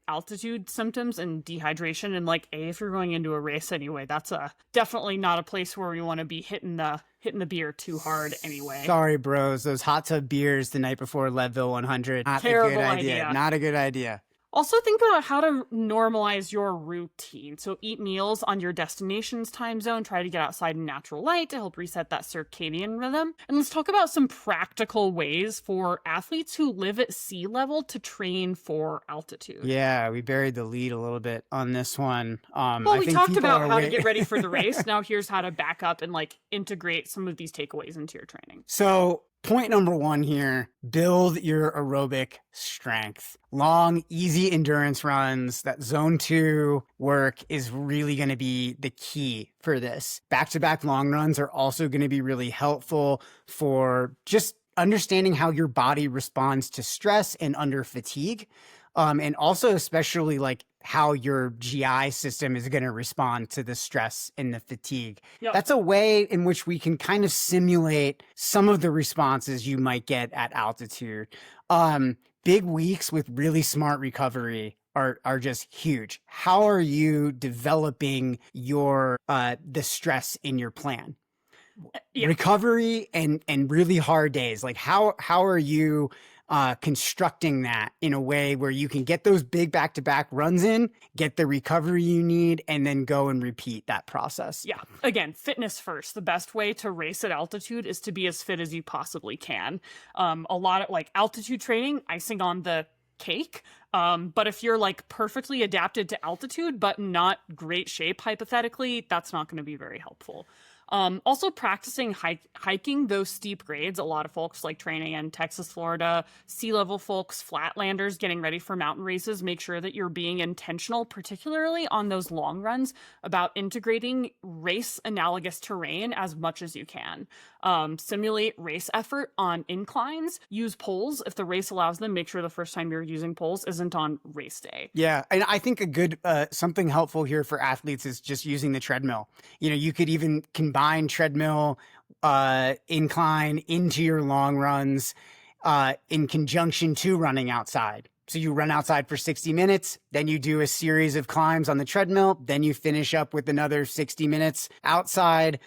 altitude symptoms and dehydration. And if you're going into a race anyway, that's definitely not a place where we want to be hitting the beer too hard anyway. Sorry, bros. Those hot tub beers the night before Leadville 100. Not Terrible a good idea. Not a good idea. Also think about how to normalize your routine. So eat meals on your destination's time zone. Try to get outside in natural light to help reset that circadian rhythm. And let's talk about some practical ways for athletes who live at sea level to train for altitude. Yeah, we buried the lead a little bit on this one. We talked about how to get ready for the race. Now here's how to back up and integrate some of these takeaways into your training. So point number one here, build your aerobic strength. Long, easy endurance runs, that zone 2 work is really going to be the key for this. Back-to-back long runs are also going to be really helpful for just understanding how your body responds to stress and under fatigue. And also especially how your GI system is going to respond to the stress and the fatigue. Yep. That's a way in which we can kind of simulate some of the responses you might get at altitude. Big weeks with really smart recovery are just huge. How are you developing your the stress in your plan? Yeah. Recovery and really hard days. How are you constructing that in a way where you can get those big back-to-back runs in, get the recovery you need, and then go and repeat that process? Yeah. Again, fitness first. The best way to race at altitude is to be as fit as you possibly can. A lot of altitude training, icing on the cake. But if you're perfectly adapted to altitude, but not great shape, hypothetically, that's not going to be very helpful. Also practicing hiking those steep grades. A lot of folks like training in Texas, Florida, sea level folks, flatlanders getting ready for mountain races. Make sure that you're being intentional, particularly on those long runs, about integrating race analogous terrain as much as you can. Simulate race effort on inclines. Use poles if the race allows them. Make sure the first time you're using poles isn't on race day. Yeah, and I think a good something helpful here for athletes is just using the treadmill. You know, you could even combine treadmill incline into your long runs in conjunction to running outside. So you run outside for 60 minutes, then you do a series of climbs on the treadmill, then you finish up with another 60 minutes outside.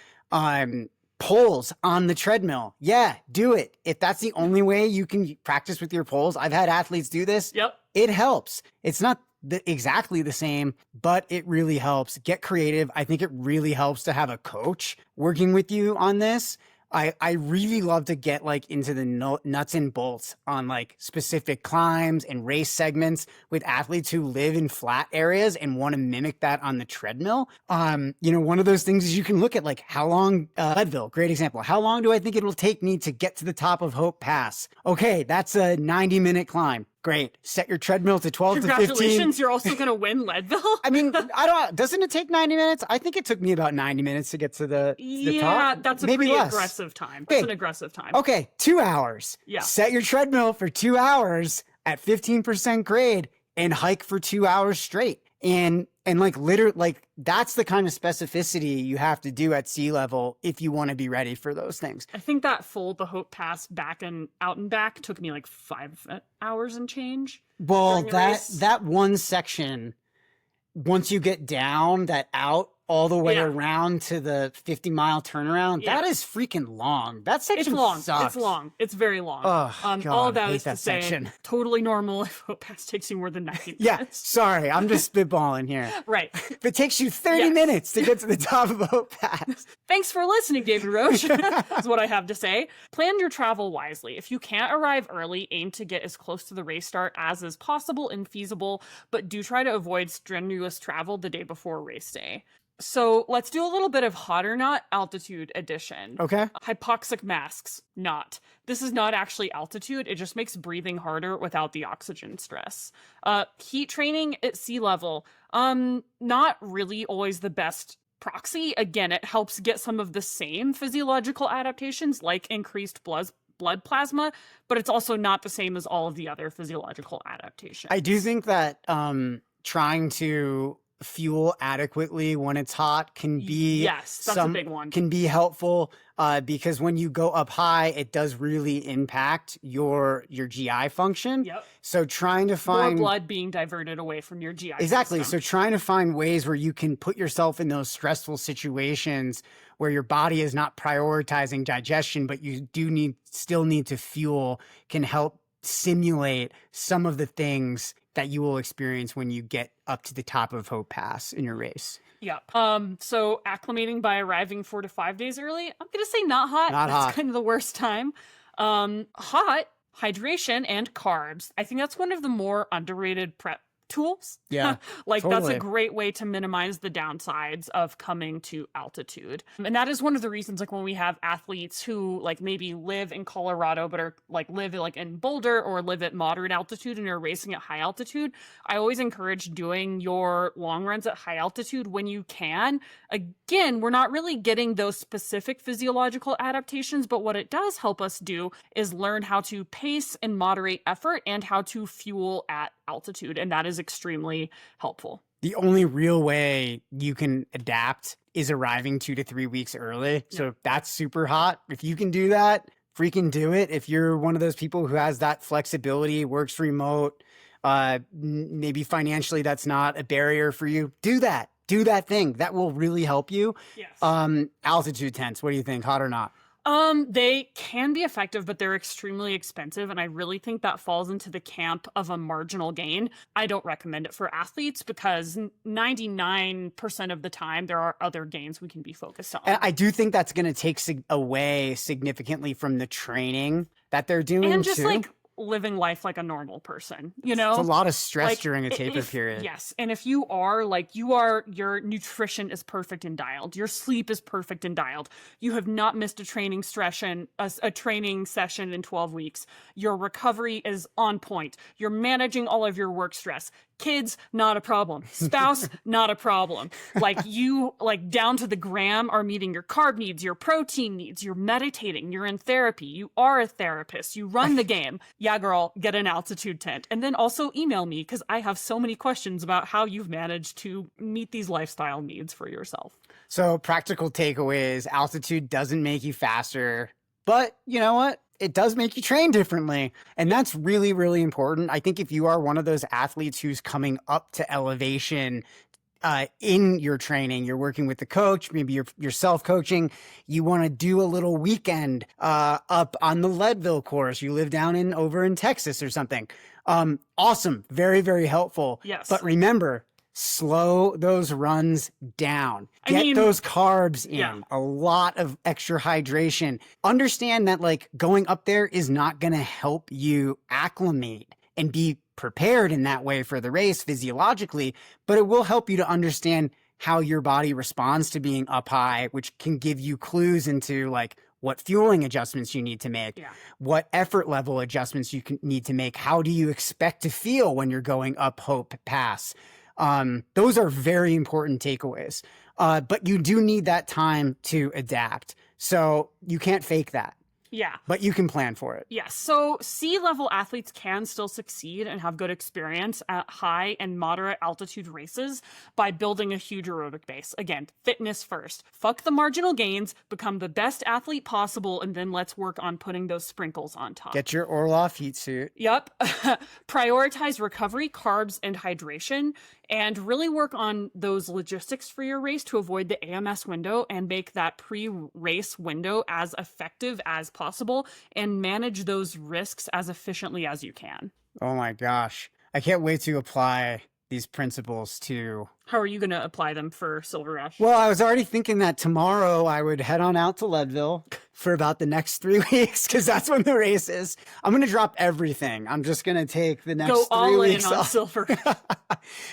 Poles on the treadmill. Yeah, do it. If that's the only way you can practice with your poles, I've had athletes do this. Yep. It helps. It's not exactly the same, but it really helps. Get creative. I think it really helps to have a coach working with you on this. I really love to get like into the nuts and bolts on like specific climbs and race segments with athletes who live in flat areas and want to mimic that on the treadmill. You know, one of those things is you can look at like how long, Leadville, great example. How long do I think it will take me to get to the top of Hope Pass? Okay, that's a 90-minute climb. Great. Set your treadmill to 12 to 15. Congratulations, you're also going to win Leadville. I mean, doesn't it take 90 minutes? I think it took me about 90 minutes to get to the top. Yeah, that's a Maybe pretty less. aggressive time. That's an aggressive time. Okay, 2 hours. Yeah. Set your treadmill for 2 hours at 15% grade and hike for 2 hours straight. And like literally, like that's the kind of specificity you have to do at sea level if you want to be ready for those things. I think that the Hope Pass back and out and back took me like 5 hours and change. Well, that one section, once you get down that out all the way around to the 50-mile turnaround, that is freaking long. That section sucks. It's long. It's very long. Oh, God, all of that I hate is to that say, section. totally normal if Hope Pass takes you more than 90 minutes. Yeah, sorry, I'm just spitballing here. Right. If it takes you 30 minutes to get to the top of Hope Pass. Thanks for listening, David Roche, is what I have to say. Plan your travel wisely. If you can't arrive early, aim to get as close to the race start as is possible and feasible, but do try to avoid strenuous travel the day before race day. So let's do a little bit of hot or not altitude edition. Okay. Hypoxic masks, not. This is not actually altitude. It just makes breathing harder without the oxygen stress. Heat training at sea level, not really always the best proxy. Again, it helps get some of the same physiological adaptations like increased blood plasma, but it's also not the same as all of the other physiological adaptations. I do think that trying to fuel adequately when it's hot can be that's a big one. Can be helpful because when you go up high, it does really impact your GI function. Yep. So trying to find more blood being diverted away from your GI exactly. system. So trying to find ways where you can put yourself in those stressful situations where your body is not prioritizing digestion, but you do still need to fuel can help simulate some of the things that you will experience when you get up to the top of Hope Pass in your race. Yep. So acclimating by arriving 4 to 5 days early, I'm going to say not hot. That's kind of the worst time. Hot, hydration, and carbs. I think that's one of the more underrated prep tools. Yeah. That's a great way to minimize the downsides of coming to altitude. And that is one of the reasons, like when we have athletes who like maybe live in Colorado, but are like live like in Boulder or live at moderate altitude and are racing at high altitude, I always encourage doing your long runs at high altitude when you can. Again, we're not really getting those specific physiological adaptations, but what it does help us do is learn how to pace and moderate effort and how to fuel at altitude. And that is extremely helpful. The only real way you can adapt is arriving 2 to 3 weeks early. So that's super hot. If you can do that, freaking do it. If you're one of those people who has that flexibility, works remote, maybe financially that's not a barrier for you, do that. Do that thing. That will really help you. Yes. Altitude tents, what do you think? Hot or not? They can be effective, but they're extremely expensive. And I really think that falls into the camp of a marginal gain. I don't recommend it for athletes because 99% of the time there are other gains we can be focused on. And I do think that's going to take away significantly from the training that they're doing and just too. like living life like a normal person, you know? It's a lot of stress Like, during a taper period. Yes. And if you are like, your nutrition is perfect and dialed, your sleep is perfect and dialed, you have not missed a training session, a training session in 12 weeks, your recovery is on point, you're managing all of your work stress, kids, not a problem, spouse, not a problem. Like, you, like, down to the gram, are meeting your carb needs, your protein needs, you're meditating, you're in therapy, you are a therapist, you run the game. Yeah, girl, get an altitude tent. And then also email me, because I have so many questions about how you've managed to meet these lifestyle needs for yourself. So practical takeaways: altitude doesn't make you faster, but you know what? It does make you train differently. And that's really, really important. I think if you are one of those athletes who's coming up to elevation in your training, you're working with the coach, maybe you're self-coaching, you want to do a little weekend up on the Leadville course, you live down over in Texas or something. Awesome. Very, very helpful. Yes. But remember, slow those runs down. Get those carbs in. Yeah. A lot of extra hydration. Understand that, like, going up there is not going to help you acclimate and be prepared in that way for the race physiologically, but it will help you to understand how your body responds to being up high, which can give you clues into, like, what fueling adjustments you need to make, what effort level adjustments you need to make. How do you expect to feel when you're going up Hope Pass? Those are very important takeaways. But you do need that time to adapt. So you can't fake that. Yeah. But you can plan for it. Yes. So sea-level athletes can still succeed and have good experience at high and moderate altitude races by building a huge aerobic base. Again, fitness first. Fuck the marginal gains, become the best athlete possible, and then let's work on putting those sprinkles on top. Get your Orloff heat suit. Yep. Prioritize recovery, carbs, and hydration, and really work on those logistics for your race to avoid the AMS window and make that pre-race window as effective as possible and manage those risks as efficiently as you can. Oh my gosh. I can't wait to apply these principles to... How are you going to apply them for Silver Rush? Well, I was already thinking that tomorrow I would head on out to Leadville for about the next 3 weeks, because that's when the race is. I'm going to drop everything. I'm just going to take the next 3 weeks all in on off. Silver.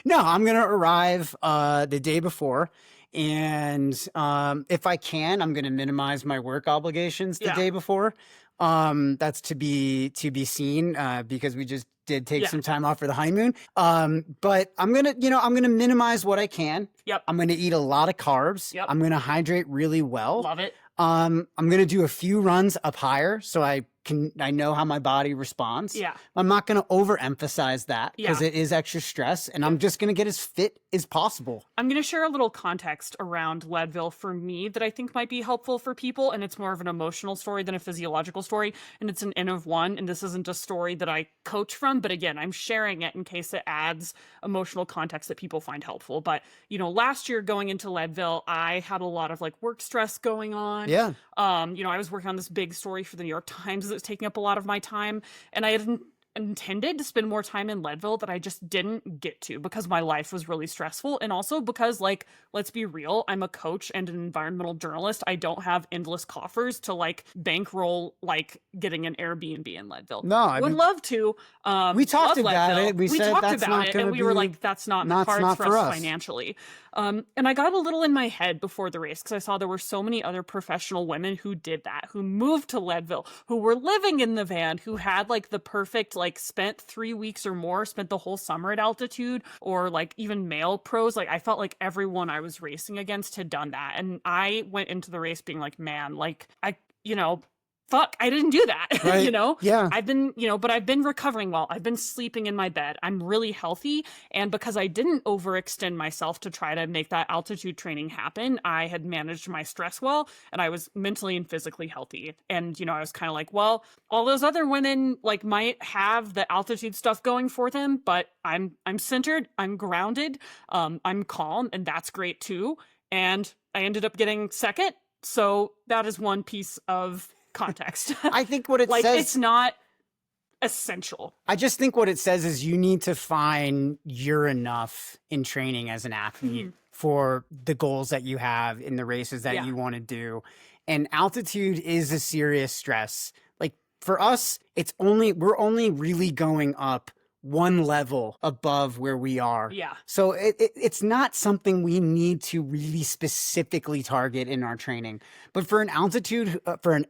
No, I'm going to arrive the day before. And if I can, I'm going to minimize my work obligations the day before. That's to be seen, because we just did take some time off for the honeymoon. But I'm gonna minimize what I can. Yep. I'm gonna eat a lot of carbs. Yep. I'm gonna hydrate really well. Love it. I'm gonna do a few runs up higher so I know how my body responds. Yeah. I'm not gonna overemphasize that because it is extra stress, and I'm just gonna get as fit as possible. I'm going to share a little context around Leadville for me that I think might be helpful for people, and it's more of an emotional story than a physiological story, and it's an N of one, and this isn't a story that I coach from, but again, I'm sharing it in case it adds emotional context that people find helpful. But, last year going into Leadville, I had a lot of like work stress going on. Yeah. I was working on this big story for the New York Times that was taking up a lot of my time, and I hadn't intended to spend more time in Leadville that I just didn't get to because my life was really stressful, and also because, like, let's be real, I'm a coach and an environmental journalist. I don't have endless coffers to like bankroll like getting an Airbnb in Leadville. No, I would love to. We talked about Leadville. it. We said talked that's about not it, gonna and we were be- like, that's not not cards for for us us. financially. And I got a little in my head before the race because I saw there were so many other professional women who did that, who moved to Leadville, who were living in the van, who had like the perfect, like, spent 3 weeks or more, spent the whole summer at altitude, or like even male pros. Like, I felt like everyone I was racing against had done that. And I went into the race being like, man, like, fuck, I didn't do that. Right. Yeah. I've been, but I've been recovering well. I've been sleeping in my bed. I'm really healthy. And because I didn't overextend myself to try to make that altitude training happen, I had managed my stress well, and I was mentally and physically healthy. And, I was kind of like, well, all those other women like might have the altitude stuff going for them, but I'm centered, I'm grounded, I'm calm, and that's great too. And I ended up getting second. So that is one piece of context. I think what it like, says... it's not essential. I just think what it says is you need to find you're enough in training as an athlete for the goals that you have in the races that you want to do. And altitude is a serious stress. Like, for us, we're only really going up one level above where we are. Yeah. So it's not something we need to really specifically target in our training. But for an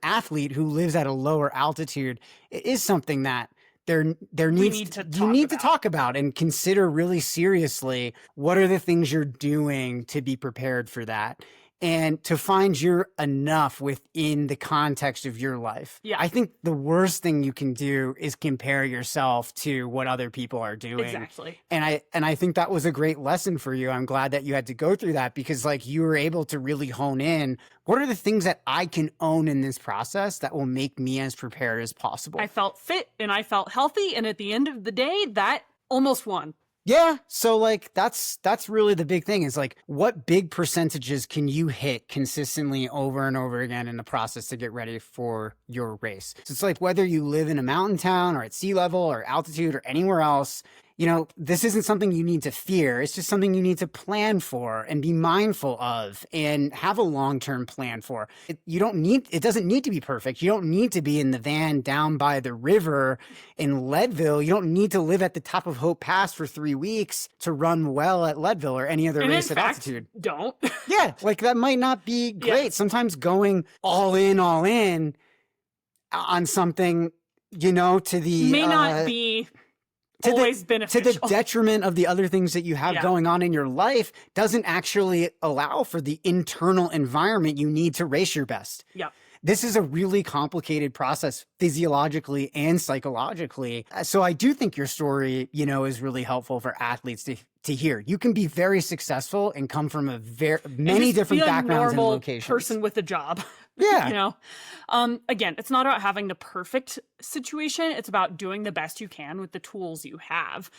athlete who lives at a lower altitude, it is something that you need to talk about and consider really seriously. What are the things you're doing to be prepared for that? And to find your enough within the context of your life. Yeah. I think the worst thing you can do is compare yourself to what other people are doing. Exactly. And I think that was a great lesson for you. I'm glad that you had to go through that, because like you were able to really hone in. What are the things that I can own in this process that will make me as prepared as possible? I felt fit and I felt healthy. And at the end of the day, that almost won. Yeah. So like, that's really the big thing, is like, what big percentages can you hit consistently over and over again in the process to get ready for your race? So it's like, whether you live in a mountain town or at sea level or altitude or anywhere else, you know, this isn't something you need to fear. It's just something you need to plan for and be mindful of and have a long-term plan for. It doesn't need to be perfect. You don't need to be in the van down by the river in Leadville. You don't need to live at the top of Hope Pass for 3 weeks to run well at Leadville or any other race at altitude. Don't. Yeah, like that might not be great. Yeah. Sometimes going all in on something, you know, may not be always beneficial. To the detriment of the other things that you have going on in your life, doesn't actually allow for the internal environment you need to race your best. Yeah. This is a really complicated process physiologically and psychologically. So I do think your story, you know, is really helpful for athletes to hear. You can be very successful and come from many different backgrounds and locations. Person with a job. Yeah. You know, again, it's not about having the perfect situation. It's about doing the best you can with the tools you have.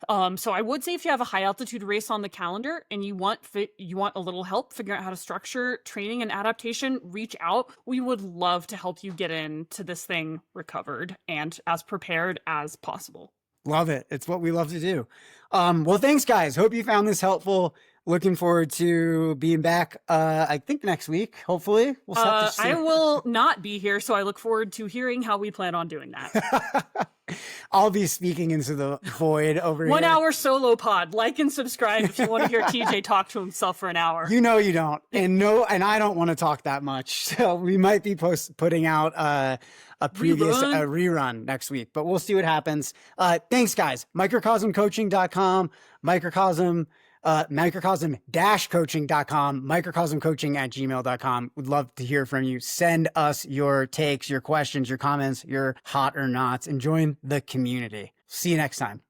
So I would say if you have a high altitude race on the calendar and you want a little help figuring out how to structure training and adaptation, reach out. We would love to help you get into this thing recovered and as prepared as possible. Love it. It's what we love to do. Well, thanks guys. Hope you found this helpful. Looking forward to being back, I think next week, hopefully. We'll have to see. I will not be here, so I look forward to hearing how we plan on doing that. I'll be speaking into the void over here. 1 hour solo pod. Like and subscribe if you want to hear TJ talk to himself for an hour. You know you don't. And I don't want to talk that much. So we might be putting out a rerun next week, but we'll see what happens. Thanks, guys. Microcosmcoaching.com, microcosm-coaching.com, microcosmcoaching@gmail.com. Would love to hear from you. Send us your takes, your questions, your comments, your hot or nots, and join the community. See you next time.